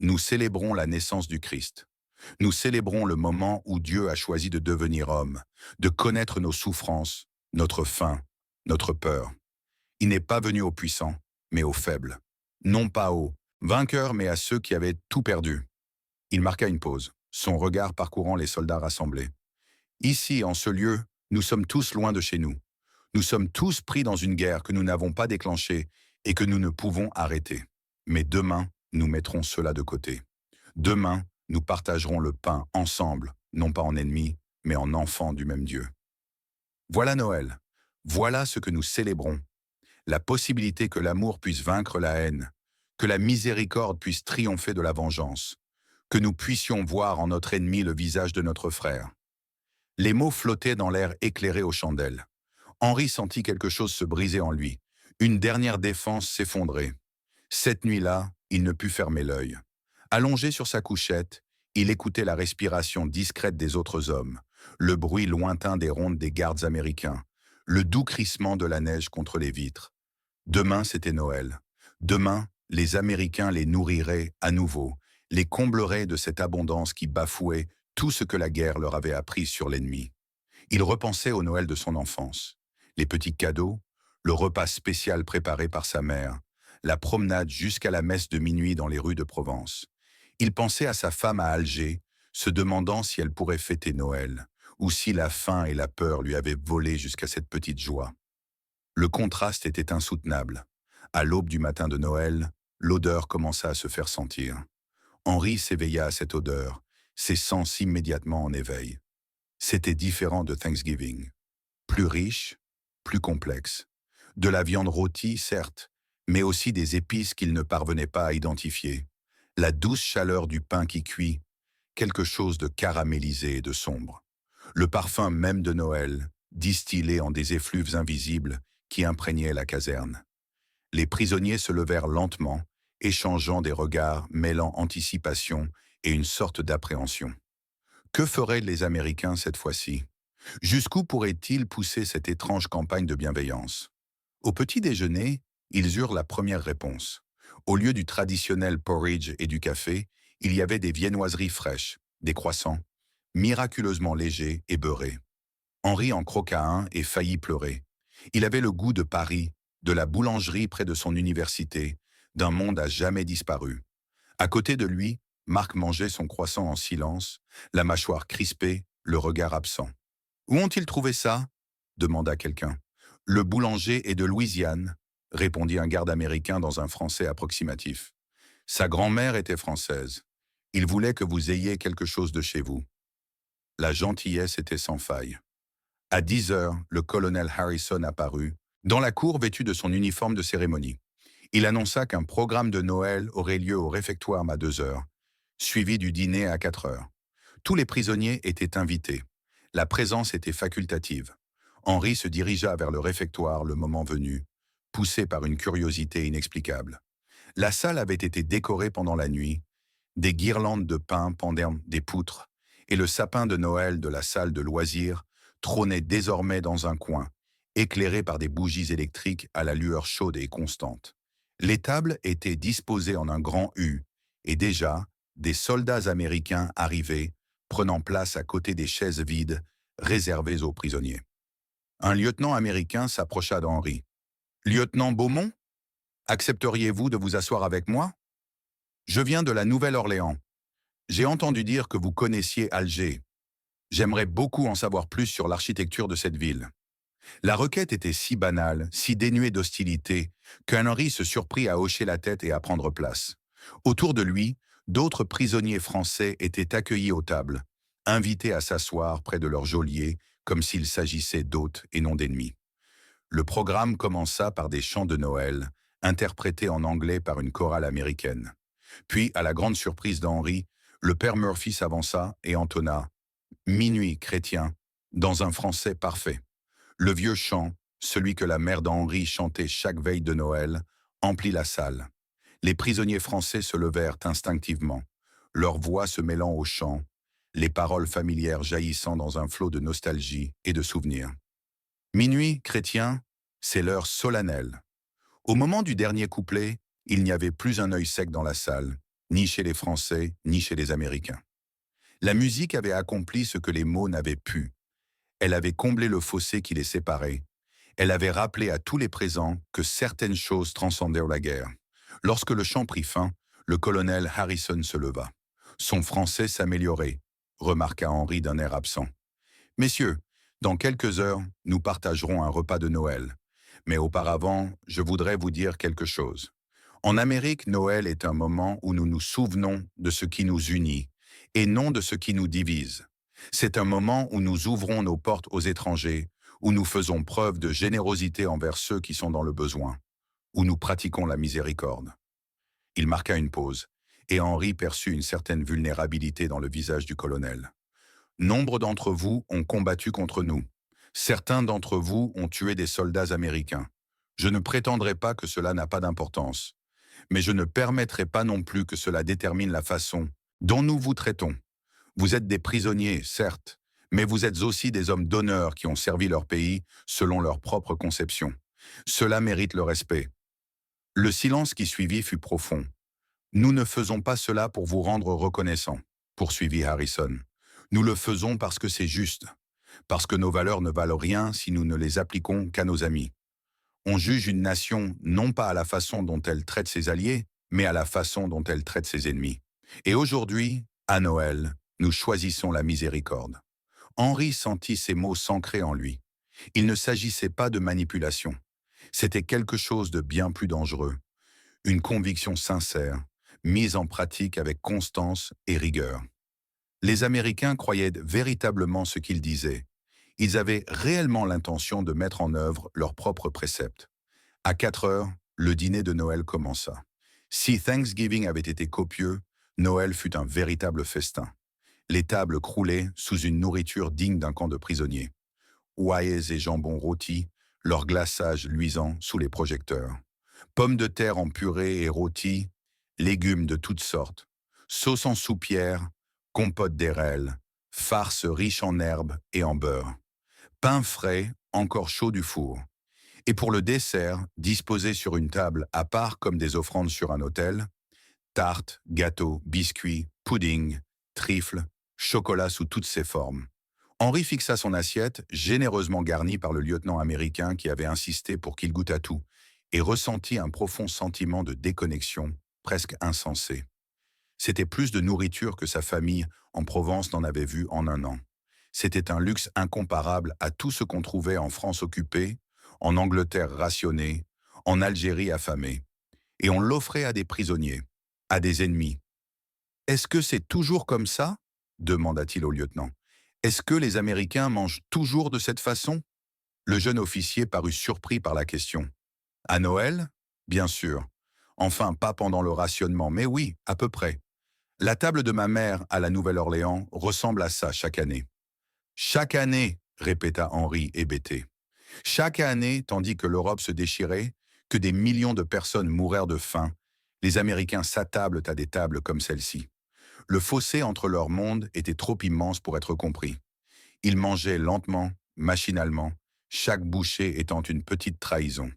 nous célébrons la naissance du Christ. Nous célébrons le moment où Dieu a choisi de devenir homme, de connaître nos souffrances, notre faim, notre peur. Il n'est pas venu aux puissants, mais aux faibles. Non pas aux vainqueurs, mais à ceux qui avaient tout perdu. » Il marqua une pause, son regard parcourant les soldats rassemblés. « Ici, en ce lieu, nous sommes tous loin de chez nous. Nous sommes tous pris dans une guerre que nous n'avons pas déclenchée et que nous ne pouvons arrêter. Mais demain, nous mettrons cela de côté. Demain, nous partagerons le pain ensemble, non pas en ennemis, mais en enfants du même Dieu. » Voilà Noël. Voilà ce que nous célébrons. La possibilité que l'amour puisse vaincre la haine, que la miséricorde puisse triompher de la vengeance, que nous puissions voir en notre ennemi le visage de notre frère. Les mots flottaient dans l'air éclairé aux chandelles. Henri sentit quelque chose se briser en lui. Une dernière défense s'effondrer. Cette nuit-là, il ne put fermer l'œil. Allongé sur sa couchette, il écoutait la respiration discrète des autres hommes, le bruit lointain des rondes des gardes américains, le doux crissement de la neige contre les vitres. Demain, c'était Noël. Demain, les Américains les nourriraient à nouveau, les combleraient de cette abondance qui bafouait tout ce que la guerre leur avait appris sur l'ennemi. Il repensait au Noël de son enfance. Les petits cadeaux, le repas spécial préparé par sa mère, la promenade jusqu'à la messe de minuit dans les rues de Provence. Il pensait à sa femme à Alger, se demandant si elle pourrait fêter Noël, ou si la faim et la peur lui avaient volé jusqu'à cette petite joie. Le contraste était insoutenable. À l'aube du matin de Noël, l'odeur commença à se faire sentir. Henri s'éveilla à cette odeur, ses sens immédiatement en éveil. C'était différent de Thanksgiving. Plus riche, plus complexe. De la viande rôtie, certes, mais aussi des épices qu'il ne parvenait pas à identifier. La douce chaleur du pain qui cuit, quelque chose de caramélisé et de sombre. Le parfum même de Noël, distillé en des effluves invisibles qui imprégnaient la caserne. Les prisonniers se levèrent lentement, échangeant des regards mêlant anticipation et une sorte d'appréhension. Que feraient les Américains cette fois-ci? Jusqu'où pourraient-ils pousser cette étrange campagne de bienveillance? Au petit déjeuner, ils eurent la première réponse. Au lieu du traditionnel porridge et du café, il y avait des viennoiseries fraîches, des croissants, miraculeusement légers et beurrés. Henri en croqua un et faillit pleurer. Il avait le goût de Paris, de la boulangerie près de son université, d'un monde à jamais disparu. À côté de lui, Marc mangeait son croissant en silence, la mâchoire crispée, le regard absent. « Où ont-ils trouvé ça ?» demanda quelqu'un. « Le boulanger est de Louisiane », répondit un garde américain dans un français approximatif. Sa grand-mère était française. Il voulait que vous ayez quelque chose de chez vous. La gentillesse était sans faille. À 10 heures, le colonel Harrison apparut, dans la cour vêtu de son uniforme de cérémonie. Il annonça qu'un programme de Noël aurait lieu au réfectoire à 2 heures, suivi du dîner à 4 heures. Tous les prisonniers étaient invités. La présence était facultative. Henri se dirigea vers le réfectoire le moment venu, poussé par une curiosité inexplicable. La salle avait été décorée pendant la nuit, des guirlandes de pin pendaient des poutres, et le sapin de Noël de la salle de loisirs trônait désormais dans un coin, éclairé par des bougies électriques à la lueur chaude et constante. Les tables étaient disposées en un grand U, et déjà, des soldats américains arrivaient, prenant place à côté des chaises vides, réservées aux prisonniers. Un lieutenant américain s'approcha d'Henri. « Lieutenant Beaumont, accepteriez-vous de vous asseoir avec moi? Je viens de la Nouvelle-Orléans. J'ai entendu dire que vous connaissiez Alger. J'aimerais beaucoup en savoir plus sur l'architecture de cette ville. » La requête était si banale, si dénuée d'hostilité, qu'Henri se surprit à hocher la tête et à prendre place. Autour de lui, d'autres prisonniers français étaient accueillis aux tables, invités à s'asseoir près de leur geôlier, comme s'il s'agissait d'hôtes et non d'ennemis. Le programme commença par des chants de Noël, interprétés en anglais par une chorale américaine. Puis, à la grande surprise d'Henri, le père Murphy s'avança et entonna « Minuit chrétien » dans un français parfait. Le vieux chant, celui que la mère d'Henri chantait chaque veille de Noël, emplit la salle. Les prisonniers français se levèrent instinctivement, leurs voix se mêlant au chant, les paroles familières jaillissant dans un flot de nostalgie et de souvenirs. Minuit, chrétien, c'est l'heure solennelle. Au moment du dernier couplet, il n'y avait plus un œil sec dans la salle, ni chez les Français, ni chez les Américains. La musique avait accompli ce que les mots n'avaient pu. Elle avait comblé le fossé qui les séparait. Elle avait rappelé à tous les présents que certaines choses transcendaient la guerre. Lorsque le chant prit fin, le colonel Harrison se leva. Son français s'améliorait, remarqua Henri d'un air absent. « Messieurs, dans quelques heures, nous partagerons un repas de Noël. Mais auparavant, je voudrais vous dire quelque chose. En Amérique, Noël est un moment où nous nous souvenons de ce qui nous unit, et non de ce qui nous divise. C'est un moment où nous ouvrons nos portes aux étrangers, où nous faisons preuve de générosité envers ceux qui sont dans le besoin, où nous pratiquons la miséricorde. » Il marqua une pause, et Henri perçut une certaine vulnérabilité dans le visage du colonel. « Nombre d'entre vous ont combattu contre nous. Certains d'entre vous ont tué des soldats américains. Je ne prétendrai pas que cela n'a pas d'importance, mais je ne permettrai pas non plus que cela détermine la façon dont nous vous traitons. Vous êtes des prisonniers, certes, mais vous êtes aussi des hommes d'honneur qui ont servi leur pays selon leur propre conception. Cela mérite le respect. » Le silence qui suivit fut profond. « Nous ne faisons pas cela pour vous rendre reconnaissant, » poursuivit Harrison. « Nous le faisons parce que c'est juste. Parce que nos valeurs ne valent rien si nous ne les appliquons qu'à nos amis. On juge une nation non pas à la façon dont elle traite ses alliés, mais à la façon dont elle traite ses ennemis. Et aujourd'hui, à Noël, nous choisissons la miséricorde. Henri sentit ces mots s'ancrer en lui. Il ne s'agissait pas de manipulation. C'était quelque chose de bien plus dangereux. Une conviction sincère, mise en pratique avec constance et rigueur. Les Américains croyaient véritablement ce qu'ils disaient. Ils avaient réellement l'intention de mettre en œuvre leurs propres préceptes. À 4 heures, le dîner de Noël commença. Si Thanksgiving avait été copieux, Noël fut un véritable festin. Les tables croulaient sous une nourriture digne d'un camp de prisonniers. Ouailles et jambon rôtis, leur glaçage luisant sous les projecteurs. Pommes de terre en purée et rôtis, légumes de toutes sortes, sauce en soupière, compote d'érel, farce riche en herbes et en beurre. Pain frais, encore chaud du four. Et pour le dessert, disposé sur une table à part comme des offrandes sur un autel, tartes, gâteaux, biscuits, pudding, trifles, chocolat sous toutes ses formes. Henri fixa son assiette, généreusement garnie par le lieutenant américain qui avait insisté pour qu'il goûte à tout, et ressentit un profond sentiment de déconnexion, presque insensé. C'était plus de nourriture que sa famille en Provence n'en avait vu en un an. C'était un luxe incomparable à tout ce qu'on trouvait en France occupée, en Angleterre rationnée, en Algérie affamée. Et on l'offrait à des prisonniers, à des ennemis. « Est-ce que c'est toujours comme ça ?» demanda-t-il au lieutenant. « Est-ce que les Américains mangent toujours de cette façon ?» Le jeune officier parut surpris par la question. « À Noël ? Bien sûr. Enfin, pas pendant le rationnement, mais oui, à peu près. La table de ma mère à la Nouvelle-Orléans ressemble à ça chaque année. »« Chaque année !» répéta Henri hébété. « Chaque année, tandis que l'Europe se déchirait, que des millions de personnes mourèrent de faim, les Américains s'attablent à des tables comme celle-ci. Le fossé entre leurs mondes était trop immense pour être compris. Ils mangeaient lentement, machinalement, chaque bouchée étant une petite trahison.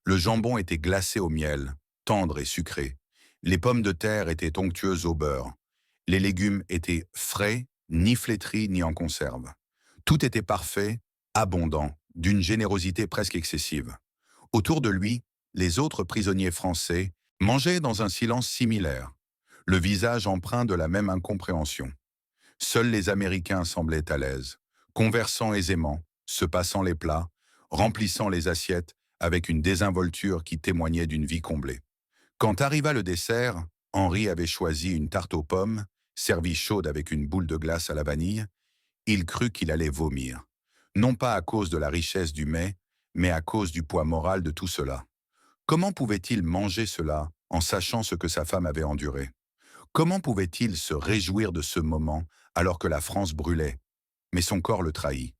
Le jambon était glacé au miel, tendre et sucré. Les pommes de terre étaient onctueuses au beurre. Les légumes étaient frais, ni flétris ni en conserve. Tout était parfait, abondant, d'une générosité presque excessive. Autour de lui, les autres prisonniers français mangeaient dans un silence similaire, le visage empreint de la même incompréhension. Seuls les Américains semblaient à l'aise, conversant aisément, se passant les plats, remplissant les assiettes avec une désinvolture qui témoignait d'une vie comblée. Quand arriva le dessert, Henri avait choisi une tarte aux pommes, servie chaude avec une boule de glace à la vanille. Il crut qu'il allait vomir, non pas à cause de la richesse du mets, mais à cause du poids moral de tout cela. Comment pouvait-il manger cela en sachant ce que sa femme avait enduré? Comment pouvait-il se réjouir de ce moment alors que la France brûlait? Mais son corps le trahit.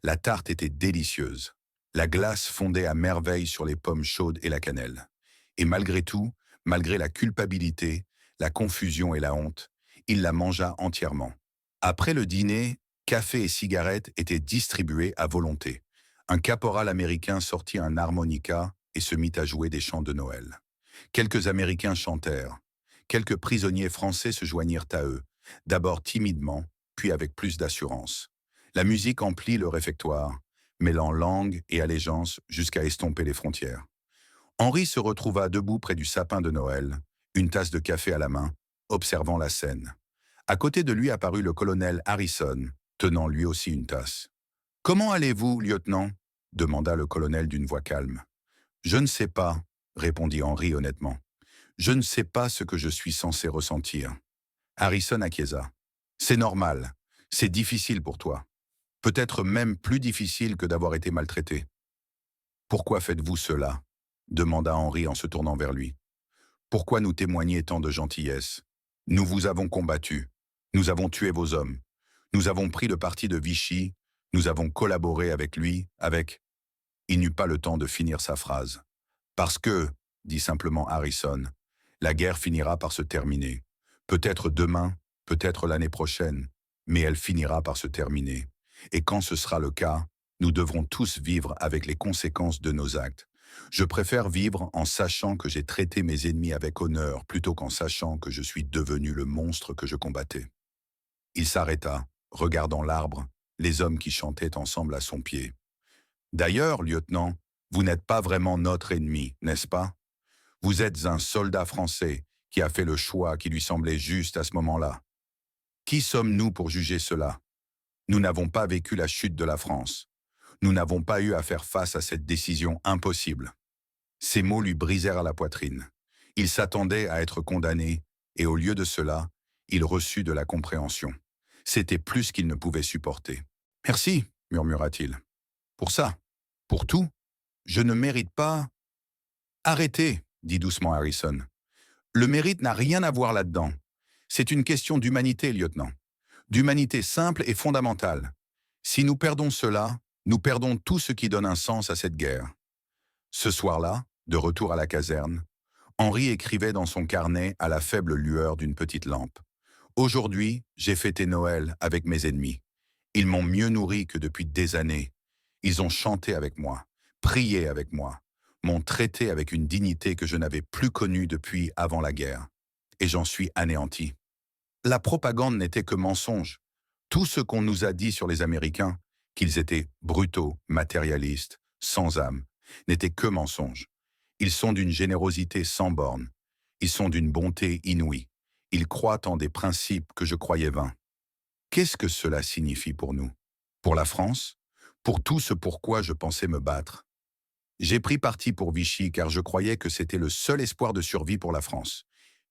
La tarte était délicieuse. La glace fondait à merveille sur les pommes chaudes et la cannelle. Et malgré tout, malgré la culpabilité, la confusion et la honte, il la mangea entièrement. Après le dîner, café et cigarettes étaient distribués à volonté. Un caporal américain sortit un harmonica et se mit à jouer des chants de Noël. Quelques Américains chantèrent. Quelques prisonniers français se joignirent à eux, d'abord timidement, puis avec plus d'assurance. La musique emplit le réfectoire, mêlant langue et allégeance jusqu'à estomper les frontières. Henri se retrouva debout près du sapin de Noël, une tasse de café à la main, observant la scène. À côté de lui apparut le colonel Harrison, tenant lui aussi une tasse. « Comment allez-vous, lieutenant » demanda le colonel d'une voix calme. « Je ne sais pas » répondit Henri honnêtement. « Je ne sais pas ce que je suis censé ressentir. » Harrison acquiesça. « C'est normal, c'est difficile pour toi. Peut-être même plus difficile que d'avoir été maltraité. »« Pourquoi faites-vous cela » demanda Henri en se tournant vers lui. « Pourquoi nous témoigner tant de gentillesse? Nous vous avons combattu. Nous avons tué vos hommes. Nous avons pris le parti de Vichy. Nous avons collaboré avec lui, avec... » Il n'eut pas le temps de finir sa phrase. « Parce que, dit simplement Harrison, la guerre finira par se terminer. Peut-être demain, peut-être l'année prochaine, mais elle finira par se terminer. Et quand ce sera le cas, nous devrons tous vivre avec les conséquences de nos actes. Je préfère vivre en sachant que j'ai traité mes ennemis avec honneur plutôt qu'en sachant que je suis devenu le monstre que je combattais. » Il s'arrêta, regardant l'arbre, les hommes qui chantaient ensemble à son pied. D'ailleurs, lieutenant, vous n'êtes pas vraiment notre ennemi, n'est-ce pas? Vous êtes un soldat français qui a fait le choix qui lui semblait juste à ce moment-là. Qui sommes-nous pour juger cela? Nous n'avons pas vécu la chute de la France. Nous n'avons pas eu à faire face à cette décision impossible. Ces mots lui brisèrent la poitrine. Il s'attendait à être condamné, et au lieu de cela, il reçut de la compréhension. C'était plus qu'il ne pouvait supporter. « Merci, murmura-t-il. Pour ça, pour tout, je ne mérite pas... » « Arrêtez, dit doucement Harrison. Le mérite n'a rien à voir là-dedans. C'est une question d'humanité, lieutenant. D'humanité simple et fondamentale. Si nous perdons cela, nous perdons tout ce qui donne un sens à cette guerre. Ce soir-là, de retour à la caserne, Henri écrivait dans son carnet à la faible lueur d'une petite lampe. « Aujourd'hui, j'ai fêté Noël avec mes ennemis. Ils m'ont mieux nourri que depuis des années. Ils ont chanté avec moi, prié avec moi, m'ont traité avec une dignité que je n'avais plus connue depuis avant la guerre. Et j'en suis anéanti. La propagande n'était que mensonge. Tout ce qu'on nous a dit sur les Américains, qu'ils étaient brutaux, matérialistes, sans âme, n'était que mensonge. Ils sont d'une générosité sans bornes. Ils sont d'une bonté inouïe. Ils croient en des principes que je croyais vains. Qu'est-ce que cela signifie pour nous? Pour la France? Pour tout ce pourquoi je pensais me battre? J'ai pris parti pour Vichy car je croyais que c'était le seul espoir de survie pour la France.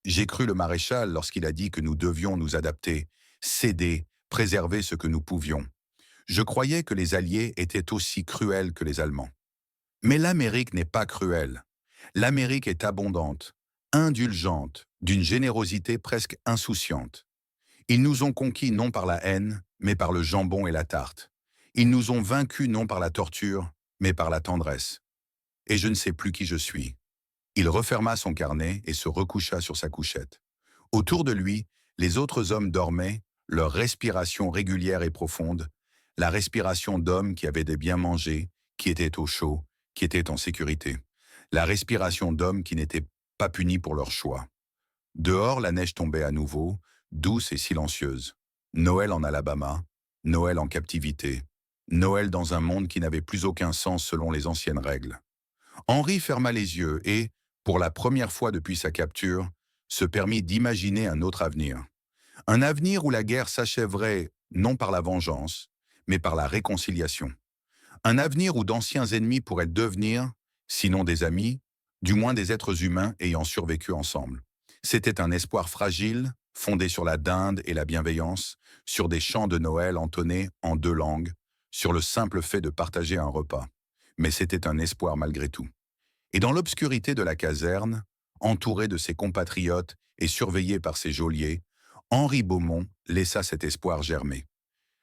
J'ai cru le maréchal lorsqu'il a dit que nous devions nous adapter, céder, préserver ce que nous pouvions. Je croyais que les Alliés étaient aussi cruels que les Allemands. Mais l'Amérique n'est pas cruelle. L'Amérique est abondante, indulgente, d'une générosité presque insouciante. Ils nous ont conquis non par la haine, mais par le jambon et la tarte. Ils nous ont vaincus non par la torture, mais par la tendresse. Et je ne sais plus qui je suis. Il referma son carnet et se recoucha sur sa couchette. Autour de lui, les autres hommes dormaient, leur respiration régulière et profonde, la respiration d'hommes qui avaient bien mangé, qui étaient au chaud, qui étaient en sécurité. La respiration d'hommes qui n'étaient pas punis pour leur choix. Dehors, la neige tombait à nouveau, douce et silencieuse. Noël en Alabama, Noël en captivité, Noël dans un monde qui n'avait plus aucun sens selon les anciennes règles. Henri ferma les yeux et, pour la première fois depuis sa capture, se permit d'imaginer un autre avenir. Un avenir où la guerre s'achèverait non par la vengeance, mais par la réconciliation. Un avenir où d'anciens ennemis pourraient devenir, sinon des amis, du moins des êtres humains ayant survécu ensemble. C'était un espoir fragile, fondé sur la dinde et la bienveillance, sur des chants de Noël entonnés en 2 langues, sur le simple fait de partager un repas. Mais c'était un espoir malgré tout. Et dans l'obscurité de la caserne, entouré de ses compatriotes et surveillé par ses geôliers, Henri Beaumont laissa cet espoir germer.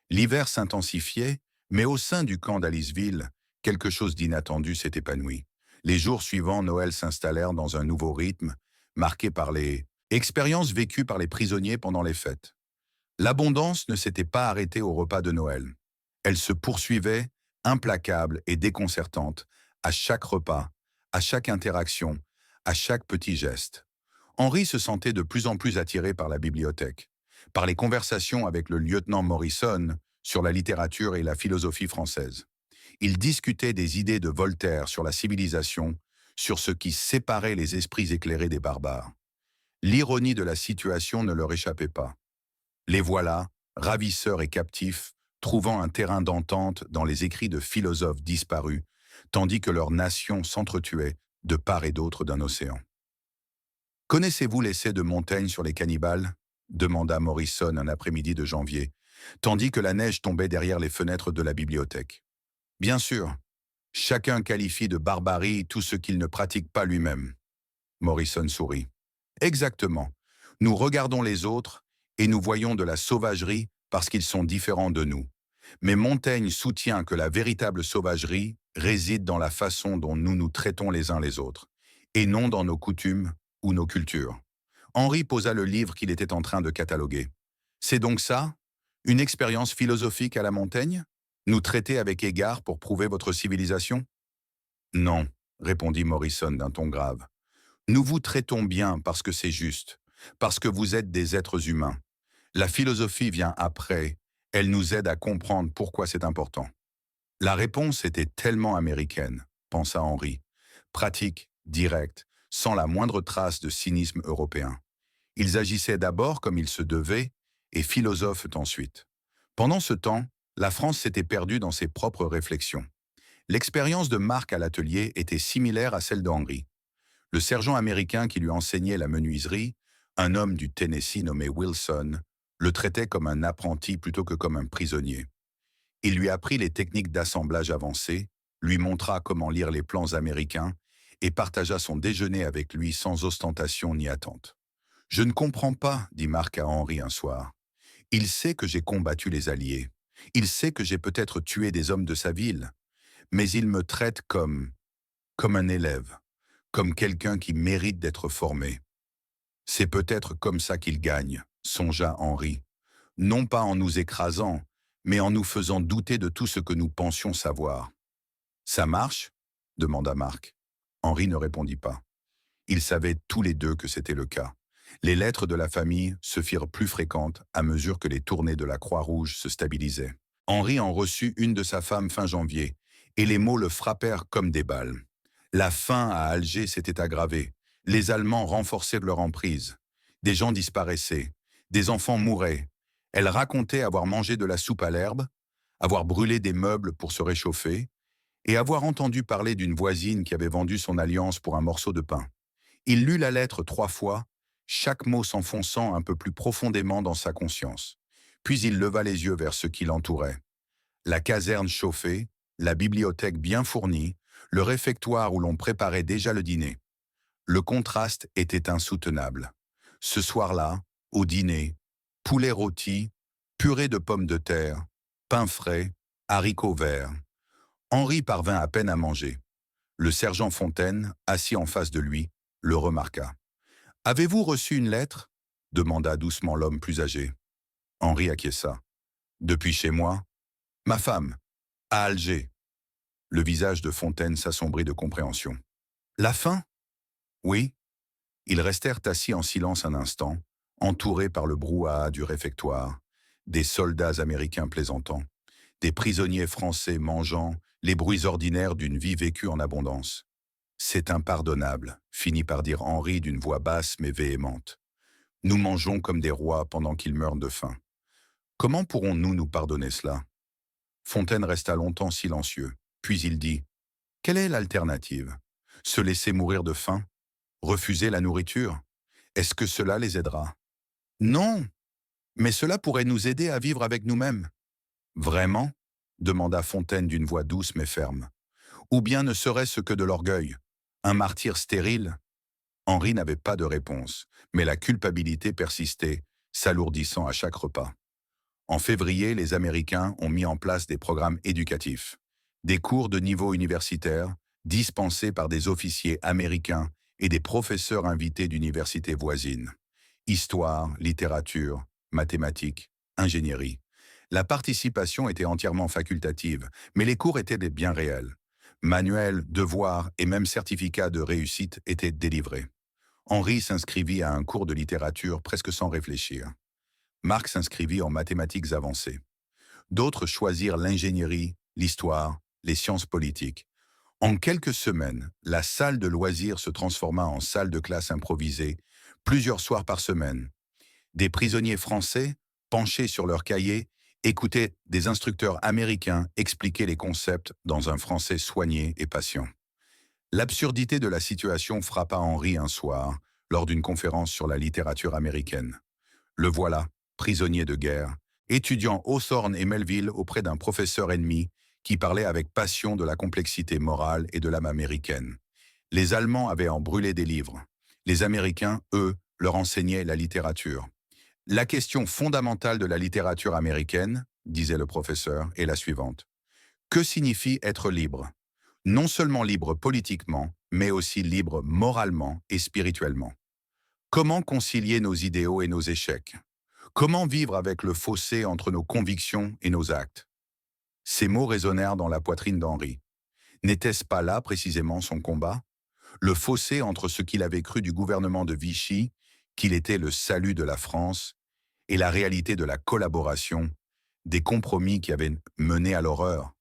L'hiver s'intensifiait, mais au sein du camp d'Aliceville, quelque chose d'inattendu s'est épanoui. Les jours suivants, Noël s'installèrent dans un nouveau rythme, marqué par les expériences vécues par les prisonniers pendant les fêtes. L'abondance ne s'était pas arrêtée au repas de Noël. Elle se poursuivait, implacable et déconcertante, à chaque repas, à chaque interaction, à chaque petit geste. Henri se sentait de plus en plus attiré par la bibliothèque, par les conversations avec le lieutenant Morrison sur la littérature et la philosophie française. Il discutait des idées de Voltaire sur la civilisation, sur ce qui séparait les esprits éclairés des barbares. L'ironie de la situation ne leur échappait pas. Les voilà, ravisseurs et captifs, trouvant un terrain d'entente dans les écrits de philosophes disparus, tandis que leurs nations s'entretuaient de part et d'autre d'un océan. « Connaissez-vous l'essai de Montaigne sur les cannibales » demanda Morrison un après-midi de janvier, tandis que la neige tombait derrière les fenêtres de la bibliothèque. « Bien sûr, chacun qualifie de barbarie tout ce qu'il ne pratique pas lui-même. » Morrison sourit. « Exactement. Nous regardons les autres et nous voyons de la sauvagerie parce qu'ils sont différents de nous. Mais Montaigne soutient que la véritable sauvagerie réside dans la façon dont nous nous traitons les uns les autres, et non dans nos coutumes ou nos cultures. » Henri posa le livre qu'il était en train de cataloguer. « C'est donc ça? Une expérience philosophique à la Montaigne? Nous traiter avec égard pour prouver votre civilisation? » »« Non, » répondit Morrison d'un ton grave. « Nous vous traitons bien parce que c'est juste, parce que vous êtes des êtres humains. La philosophie vient après, Elle nous aide à comprendre pourquoi c'est important. La réponse était tellement américaine, pensa Henri. Pratique, directe, sans la moindre trace de cynisme européen. Ils agissaient d'abord comme il se devait et philosophent ensuite. Pendant ce temps, la France s'était perdue dans ses propres réflexions. L'expérience de Marc à l'atelier était similaire à celle d'Henri. Le sergent américain qui lui enseignait la menuiserie, un homme du Tennessee nommé Wilson, le traitait comme un apprenti plutôt que comme un prisonnier. Il lui apprit les techniques d'assemblage avancées, lui montra comment lire les plans américains et partagea son déjeuner avec lui sans ostentation ni attente. « Je ne comprends pas, dit Marc à Henri un soir. Il sait que j'ai combattu les Alliés. Il sait que j'ai peut-être tué des hommes de sa ville. Mais il me traite comme un élève, comme quelqu'un qui mérite d'être formé. C'est peut-être comme ça qu'il gagne, songea Henri. Non pas en nous écrasant, mais en nous faisant douter de tout ce que nous pensions savoir. Ça marche ? Demanda Marc. Henri ne répondit pas. Ils savaient tous les deux que c'était le cas. Les lettres de la famille se firent plus fréquentes à mesure que les tournées de la Croix-Rouge se stabilisaient. Henri en reçut une de sa femme fin janvier, et les mots le frappèrent comme des balles. La faim à Alger s'était aggravée. Les Allemands renforçaient leur emprise. Des gens disparaissaient. Des enfants mouraient. Elle racontait avoir mangé de la soupe à l'herbe, avoir brûlé des meubles pour se réchauffer, et avoir entendu parler d'une voisine qui avait vendu son alliance pour un morceau de pain. Il lut la lettre 3 fois, chaque mot s'enfonçant un peu plus profondément dans sa conscience. Puis il leva les yeux vers ce qui l'entourait. La caserne chauffée, la bibliothèque bien fournie, le réfectoire où l'on préparait déjà le dîner. Le contraste était insoutenable. Ce soir-là, au dîner, poulet rôti, purée de pommes de terre, pain frais, haricots verts. Henri parvint à peine à manger. Le sergent Fontaine, assis en face de lui, le remarqua. « Avez-vous reçu une lettre ?» demanda doucement l'homme plus âgé. Henri acquiesça. « Depuis chez moi ?»« Ma femme, à Alger. » Le visage de Fontaine s'assombrit de compréhension. « La faim ?» ?»« Oui. » Ils restèrent assis en silence un instant, entourés par le brouhaha du réfectoire, des soldats américains plaisantant, des prisonniers français mangeant, les bruits ordinaires d'une vie vécue en abondance. « C'est impardonnable, » finit par dire Henri d'une voix basse mais véhémente. « Nous mangeons comme des rois pendant qu'ils meurent de faim. Comment pourrons-nous nous pardonner cela ?» Fontaine resta longtemps silencieux, puis il dit « Quelle est l'alternative ? Se laisser mourir de faim ? Refuser la nourriture ? Est-ce que cela les aidera ? » « Non, mais cela pourrait nous aider à vivre avec nous-mêmes. »« Vraiment ?» demanda Fontaine d'une voix douce mais ferme. « Ou bien ne serait-ce que de l'orgueil ? Un martyr stérile ?» Henri n'avait pas de réponse, mais la culpabilité persistait, s'alourdissant à chaque repas. En février, les Américains ont mis en place des programmes éducatifs, des cours de niveau universitaire, dispensés par des officiers américains et des professeurs invités d'universités voisines. Histoire, littérature, mathématiques, ingénierie. La participation était entièrement facultative, mais les cours étaient bien réels. Manuels, devoirs et même certificats de réussite étaient délivrés. Henri s'inscrivit à un cours de littérature presque sans réfléchir. Marc s'inscrivit en mathématiques avancées. D'autres choisirent l'ingénierie, l'histoire, les sciences politiques. En quelques semaines, la salle de loisirs se transforma en salle de classe improvisée, plusieurs soirs par semaine. Des prisonniers français, penchés sur leurs cahiers, écoutaient des instructeurs américains expliquer les concepts dans un français soigné et patient. L'absurdité de la situation frappa Henri un soir, lors d'une conférence sur la littérature américaine. Le voilà, prisonnier de guerre, étudiant Hawthorne et Melville auprès d'un professeur ennemi qui parlait avec passion de la complexité morale et de l'âme américaine. Les Allemands avaient en brûlé des livres. Les Américains, eux, leur enseignaient la littérature. La question fondamentale de la littérature américaine, disait le professeur, est la suivante. Que signifie être libre ? Non seulement libre politiquement, mais aussi libre moralement et spirituellement. Comment concilier nos idéaux et nos échecs ? Comment vivre avec le fossé entre nos convictions et nos actes ? Ces mots résonnèrent dans la poitrine d'Henri. N'était-ce pas là précisément son combat ? Le fossé entre ce qu'il avait cru du gouvernement de Vichy, qu'il était le salut de la France, et la réalité de la collaboration, des compromis qui avaient mené à l'horreur.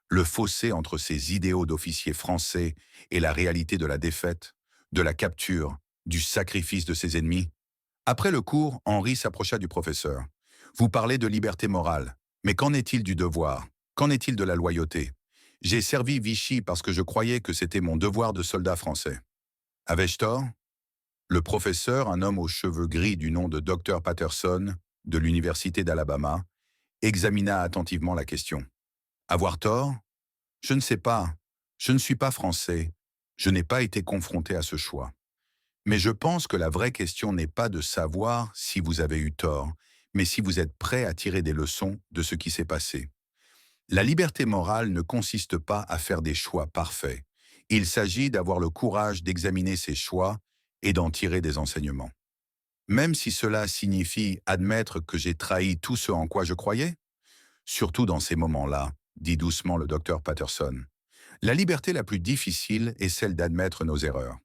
Le fossé entre ces idéaux d'officiers français et la réalité de la défaite, de la capture, du sacrifice de ses ennemis. Après le cours, Henri s'approcha du professeur. Vous parlez de liberté morale, mais qu'en est-il du devoir? Qu'en est-il de la loyauté? J'ai servi Vichy parce que je croyais que c'était mon devoir de soldat français. Avais-je tort? Le professeur, un homme aux cheveux gris du nom de Dr Patterson, de l'Université d'Alabama, examina attentivement la question. Avoir tort? Je ne sais pas. Je ne suis pas français. Je n'ai pas été confronté à ce choix. Mais je pense que la vraie question n'est pas de savoir si vous avez eu tort, mais si vous êtes prêt à tirer des leçons de ce qui s'est passé. La liberté morale ne consiste pas à faire des choix parfaits. Il s'agit d'avoir le courage d'examiner ses choix et d'en tirer des enseignements. Même si cela signifie admettre que j'ai trahi tout ce en quoi je croyais, surtout dans ces moments-là, dit doucement le docteur Patterson. La liberté la plus difficile est celle d'admettre nos erreurs.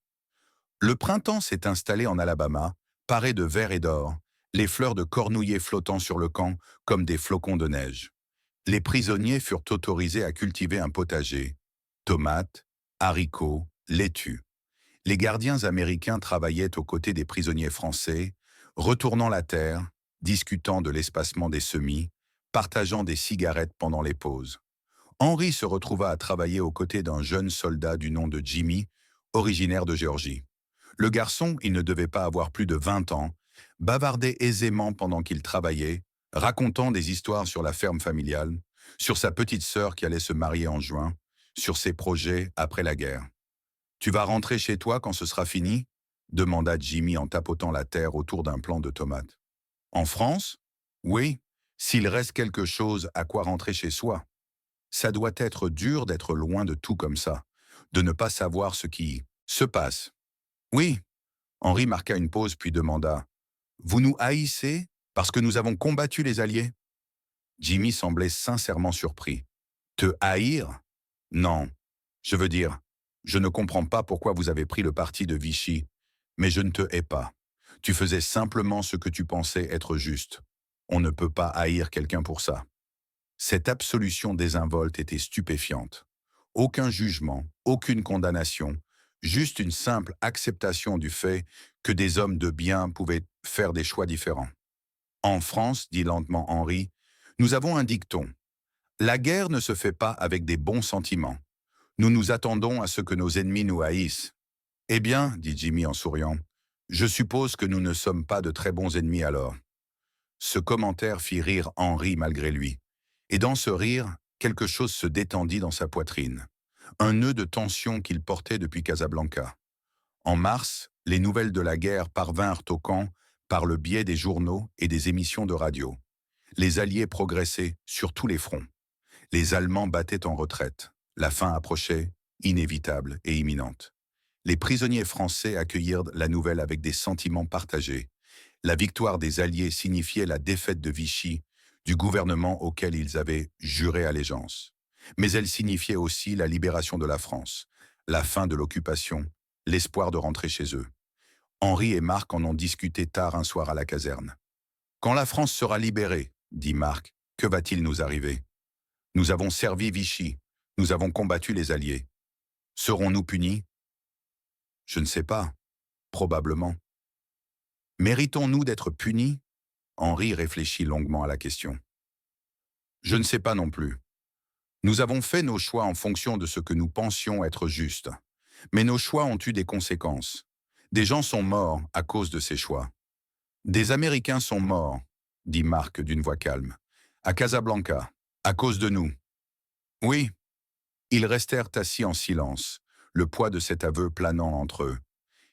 Le printemps s'est installé en Alabama, paré de vert et d'or, les fleurs de cornouiller flottant sur le camp comme des flocons de neige. Les prisonniers furent autorisés à cultiver un potager, tomates, haricots, laitues. Les gardiens américains travaillaient aux côtés des prisonniers français, retournant la terre, discutant de l'espacement des semis, partageant des cigarettes pendant les pauses. Henri se retrouva à travailler aux côtés d'un jeune soldat du nom de Jimmy, originaire de Géorgie. Le garçon, il ne devait pas avoir plus de 20 ans, bavardait aisément pendant qu'il travaillait, racontant des histoires sur la ferme familiale, sur sa petite sœur qui allait se marier en juin, sur ses projets après la guerre. Tu vas rentrer chez toi quand ce sera fini? Demanda Jimmy en tapotant la terre autour d'un plant de tomates. En France? Oui, s'il reste quelque chose à quoi rentrer chez soi. Ça doit être dur d'être loin de tout comme ça, de ne pas savoir ce qui se passe. Oui, Henri marqua une pause puis demanda. Vous nous haïssez parce que nous avons combattu les Alliés? Jimmy semblait sincèrement surpris. Te haïr? Non. Je veux dire, je ne comprends pas pourquoi vous avez pris le parti de Vichy, mais je ne te hais pas. Tu faisais simplement ce que tu pensais être juste. On ne peut pas haïr quelqu'un pour ça. Cette absolution désinvolte était stupéfiante. Aucun jugement, aucune condamnation, juste une simple acceptation du fait que des hommes de bien pouvaient faire des choix différents. En France, dit lentement Henri, nous avons un dicton. La guerre ne se fait pas avec des bons sentiments. Nous nous attendons à ce que nos ennemis nous haïssent. Eh bien, dit Jimmy en souriant, je suppose que nous ne sommes pas de très bons ennemis alors. Ce commentaire fit rire Henri malgré lui. Et dans ce rire, quelque chose se détendit dans sa poitrine. Un nœud de tension qu'il portait depuis Casablanca. En mars, les nouvelles de la guerre parvinrent au camp par le biais des journaux et des émissions de radio. Les Alliés progressaient sur tous les fronts. Les Allemands battaient en retraite. La fin approchait, inévitable et imminente. Les prisonniers français accueillirent la nouvelle avec des sentiments partagés. La victoire des Alliés signifiait la défaite de Vichy, du gouvernement auquel ils avaient juré allégeance. Mais elle signifiait aussi la libération de la France, la fin de l'occupation, l'espoir de rentrer chez eux. Henri et Marc en ont discuté tard un soir à la caserne. Quand la France sera libérée, dit Marc, que va-t-il nous arriver? Nous avons servi Vichy, nous avons combattu les Alliés. Serons-nous punis? Je ne sais pas, probablement. Méritons-nous d'être punis? Henri réfléchit longuement à la question. Je ne sais pas non plus. Nous avons fait nos choix en fonction de ce que nous pensions être juste. Mais nos choix ont eu des conséquences. Des gens sont morts à cause de ces choix. Des Américains sont morts, dit Marc d'une voix calme, à Casablanca, à cause de nous. Oui. Ils restèrent assis en silence, le poids de cet aveu planant entre eux.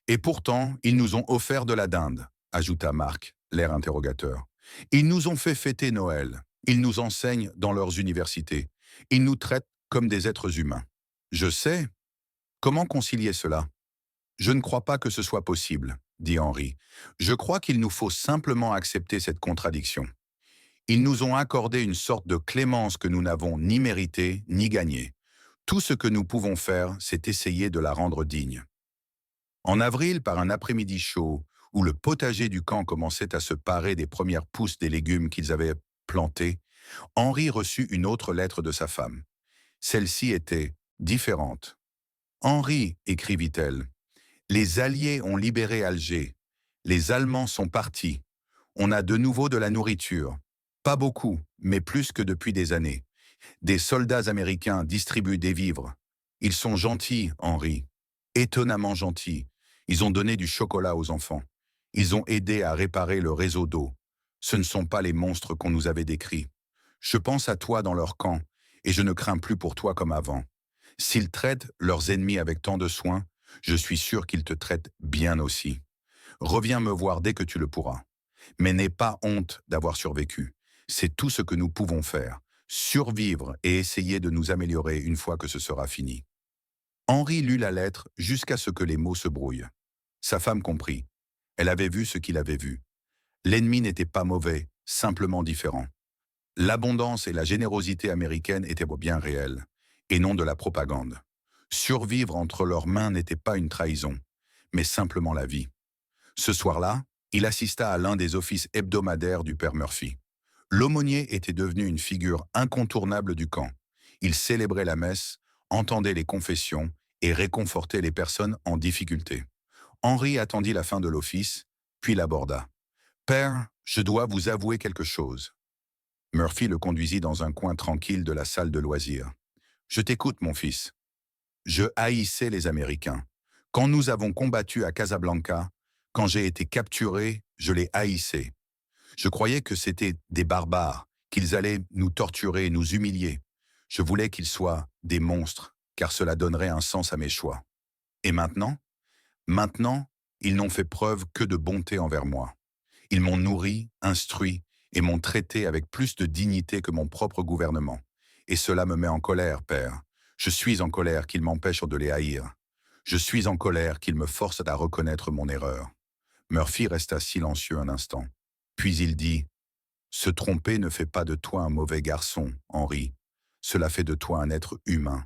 Et pourtant, ils nous ont offert de la dinde, ajouta Marc, l'air interrogateur. Ils nous ont fait fêter Noël. Ils nous enseignent dans leurs universités. Ils nous traitent comme des êtres humains. Je sais. Comment concilier cela? Je ne crois pas que ce soit possible, dit Henri. Je crois qu'il nous faut simplement accepter cette contradiction. Ils nous ont accordé une sorte de clémence que nous n'avons ni méritée ni gagnée. Tout ce que nous pouvons faire, c'est essayer de la rendre digne. En avril, par un après-midi chaud, où le potager du camp commençait à se parer des premières pousses des légumes qu'ils avaient plantés, Henri reçut une autre lettre de sa femme. Celle-ci était différente. Henri, écrivit-elle, les Alliés ont libéré Alger. Les Allemands sont partis. On a de nouveau de la nourriture. Pas beaucoup, mais plus que depuis des années. Des soldats américains distribuent des vivres. Ils sont gentils, Henri. Étonnamment gentils. Ils ont donné du chocolat aux enfants. Ils ont aidé à réparer le réseau d'eau. Ce ne sont pas les monstres qu'on nous avait décrits. Je pense à toi dans leur camp, et je ne crains plus pour toi comme avant. S'ils traitent leurs ennemis avec tant de soin, je suis sûr qu'ils te traitent bien aussi. Reviens me voir dès que tu le pourras. Mais n'aie pas honte d'avoir survécu. C'est tout ce que nous pouvons faire. Survivre et essayer de nous améliorer une fois que ce sera fini. Henri lut la lettre jusqu'à ce que les mots se brouillent. Sa femme comprit. Elle avait vu ce qu'il avait vu. L'ennemi n'était pas mauvais, simplement différent. L'abondance et la générosité américaine étaient bien réelles, et non de la propagande. Survivre entre leurs mains n'était pas une trahison, mais simplement la vie. Ce soir-là, il assista à l'un des offices hebdomadaires du père Murphy. L'aumônier était devenu une figure incontournable du camp. Il célébrait la messe, entendait les confessions et réconfortait les personnes en difficulté. Henri attendit la fin de l'office, puis l'aborda. « Père, je dois vous avouer quelque chose. » Murphy le conduisit dans un coin tranquille de la salle de loisirs. « Je t'écoute, mon fils. Je haïssais les Américains. Quand nous avons combattu à Casablanca, quand j'ai été capturé, je les haïssais. Je croyais que c'était des barbares, qu'ils allaient nous torturer, nous humilier. Je voulais qu'ils soient des monstres, car cela donnerait un sens à mes choix. Et maintenant? Maintenant, ils n'ont fait preuve que de bonté envers moi. Ils m'ont nourri, instruit, et m'ont traité avec plus de dignité que mon propre gouvernement. Et cela me met en colère, père. Je suis en colère qu'ils m'empêchent de les haïr. Je suis en colère qu'ils me forcent à reconnaître mon erreur. » Murphy resta silencieux un instant. Puis il dit, « Se tromper ne fait pas de toi un mauvais garçon, Henri. Cela fait de toi un être humain.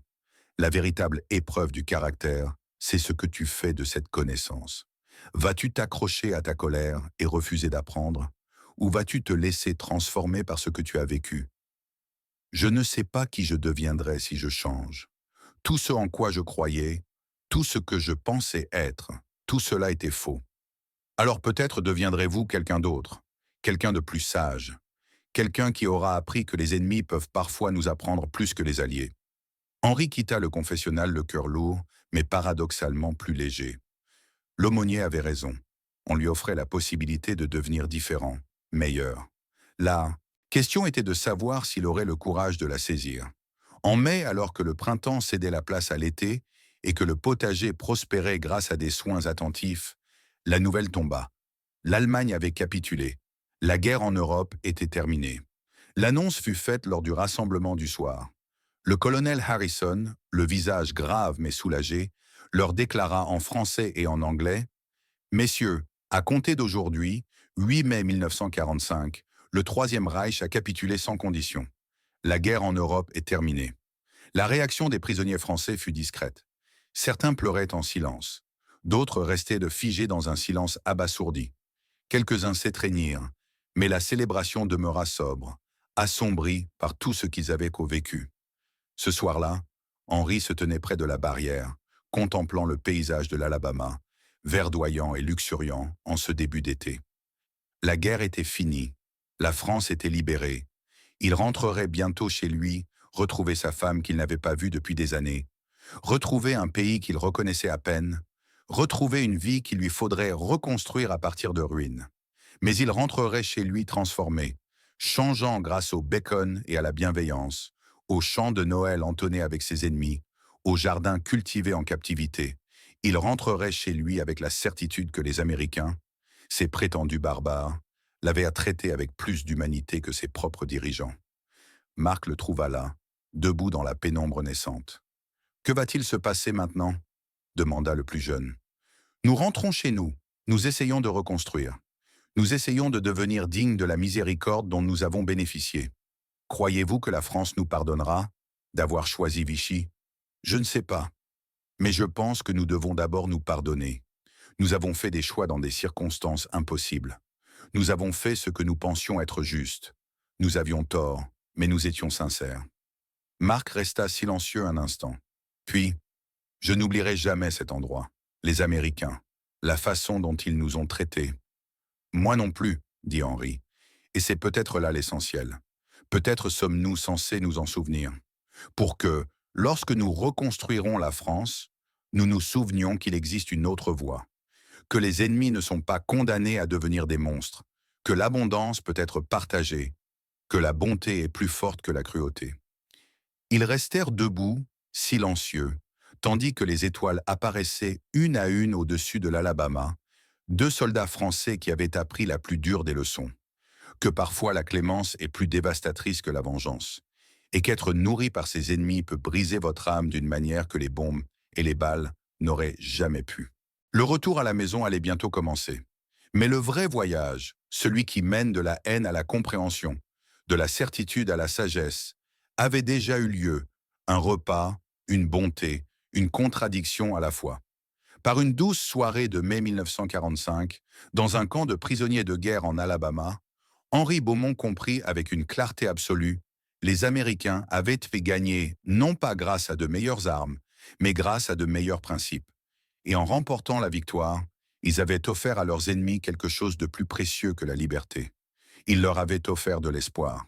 La véritable épreuve du caractère, c'est ce que tu fais de cette connaissance. Vas-tu t'accrocher à ta colère et refuser d'apprendre, ou vas-tu te laisser transformer par ce que tu as vécu? Je ne sais pas qui je deviendrai si je change. Tout ce en quoi je croyais, tout ce que je pensais être, tout cela était faux. Alors peut-être deviendrez-vous quelqu'un d'autre, quelqu'un de plus sage, quelqu'un qui aura appris que les ennemis peuvent parfois nous apprendre plus que les alliés. » Henri quitta le confessionnal le cœur lourd, mais paradoxalement plus léger. L'aumônier avait raison. On lui offrait la possibilité de devenir différent, meilleur. La question était de savoir s'il aurait le courage de la saisir. En mai, alors que le printemps cédait la place à l'été et que le potager prospérait grâce à des soins attentifs, la nouvelle tomba. L'Allemagne avait capitulé. La guerre en Europe était terminée. L'annonce fut faite lors du rassemblement du soir. Le colonel Harrison, le visage grave mais soulagé, leur déclara en français et en anglais « Messieurs, à compter d'aujourd'hui, 8 mai 1945, le Troisième Reich a capitulé sans condition. La guerre en Europe est terminée. » La réaction des prisonniers français fut discrète. Certains pleuraient en silence. D'autres restaient figés dans un silence abasourdi. Quelques-uns s'étreignirent, mais la célébration demeura sobre, assombrie par tout ce qu'ils avaient vécu. Ce soir-là, Henri se tenait près de la barrière, contemplant le paysage de l'Alabama, verdoyant et luxuriant en ce début d'été. La guerre était finie, la France était libérée. Il rentrerait bientôt chez lui, retrouver sa femme qu'il n'avait pas vue depuis des années, retrouver un pays qu'il reconnaissait à peine, retrouver une vie qu'il lui faudrait reconstruire à partir de ruines. Mais il rentrerait chez lui transformé, changeant grâce au bacon et à la bienveillance, aux chants de Noël entonnés avec ses ennemis, aux jardins cultivés en captivité. Il rentrerait chez lui avec la certitude que les Américains, ces prétendus barbares, l'avaient traité avec plus d'humanité que ses propres dirigeants. Marc le trouva là, debout dans la pénombre naissante. « Que va-t-il se passer maintenant ?» demanda le plus jeune. « Nous rentrons chez nous, nous essayons de reconstruire. Nous essayons de devenir dignes de la miséricorde dont nous avons bénéficié. Croyez-vous que la France nous pardonnera d'avoir choisi Vichy? Je ne sais pas. Mais je pense que nous devons d'abord nous pardonner. Nous avons fait des choix dans des circonstances impossibles. Nous avons fait ce que nous pensions être juste. Nous avions tort, mais nous étions sincères. Marc resta silencieux un instant. Puis, je n'oublierai jamais cet endroit, les Américains, la façon dont ils nous ont traités. Moi non plus, dit Henri. Et c'est peut-être là l'essentiel. Peut-être sommes-nous censés nous en souvenir. Pour que, lorsque nous reconstruirons la France, nous nous souvenions qu'il existe une autre voie, que les ennemis ne sont pas condamnés à devenir des monstres, que l'abondance peut être partagée, que la bonté est plus forte que la cruauté. Ils restèrent debout, silencieux, tandis que les étoiles apparaissaient une à une au-dessus de l'Alabama, deux soldats français qui avaient appris la plus dure des leçons, que parfois la clémence est plus dévastatrice que la vengeance, et qu'être nourri par ses ennemis peut briser votre âme d'une manière que les bombes et les balles n'auraient jamais pu. Le retour à la maison allait bientôt commencer. Mais le vrai voyage, celui qui mène de la haine à la compréhension, de la certitude à la sagesse, avait déjà eu lieu, un repas, une bonté, une contradiction à la fois. Par une douce soirée de mai 1945, dans un camp de prisonniers de guerre en Alabama, Henri Beaumont comprit avec une clarté absolue, les Américains avaient fait gagner non pas grâce à de meilleures armes, mais grâce à de meilleurs principes. Et en remportant la victoire, ils avaient offert à leurs ennemis quelque chose de plus précieux que la liberté. Ils leur avaient offert de l'espoir.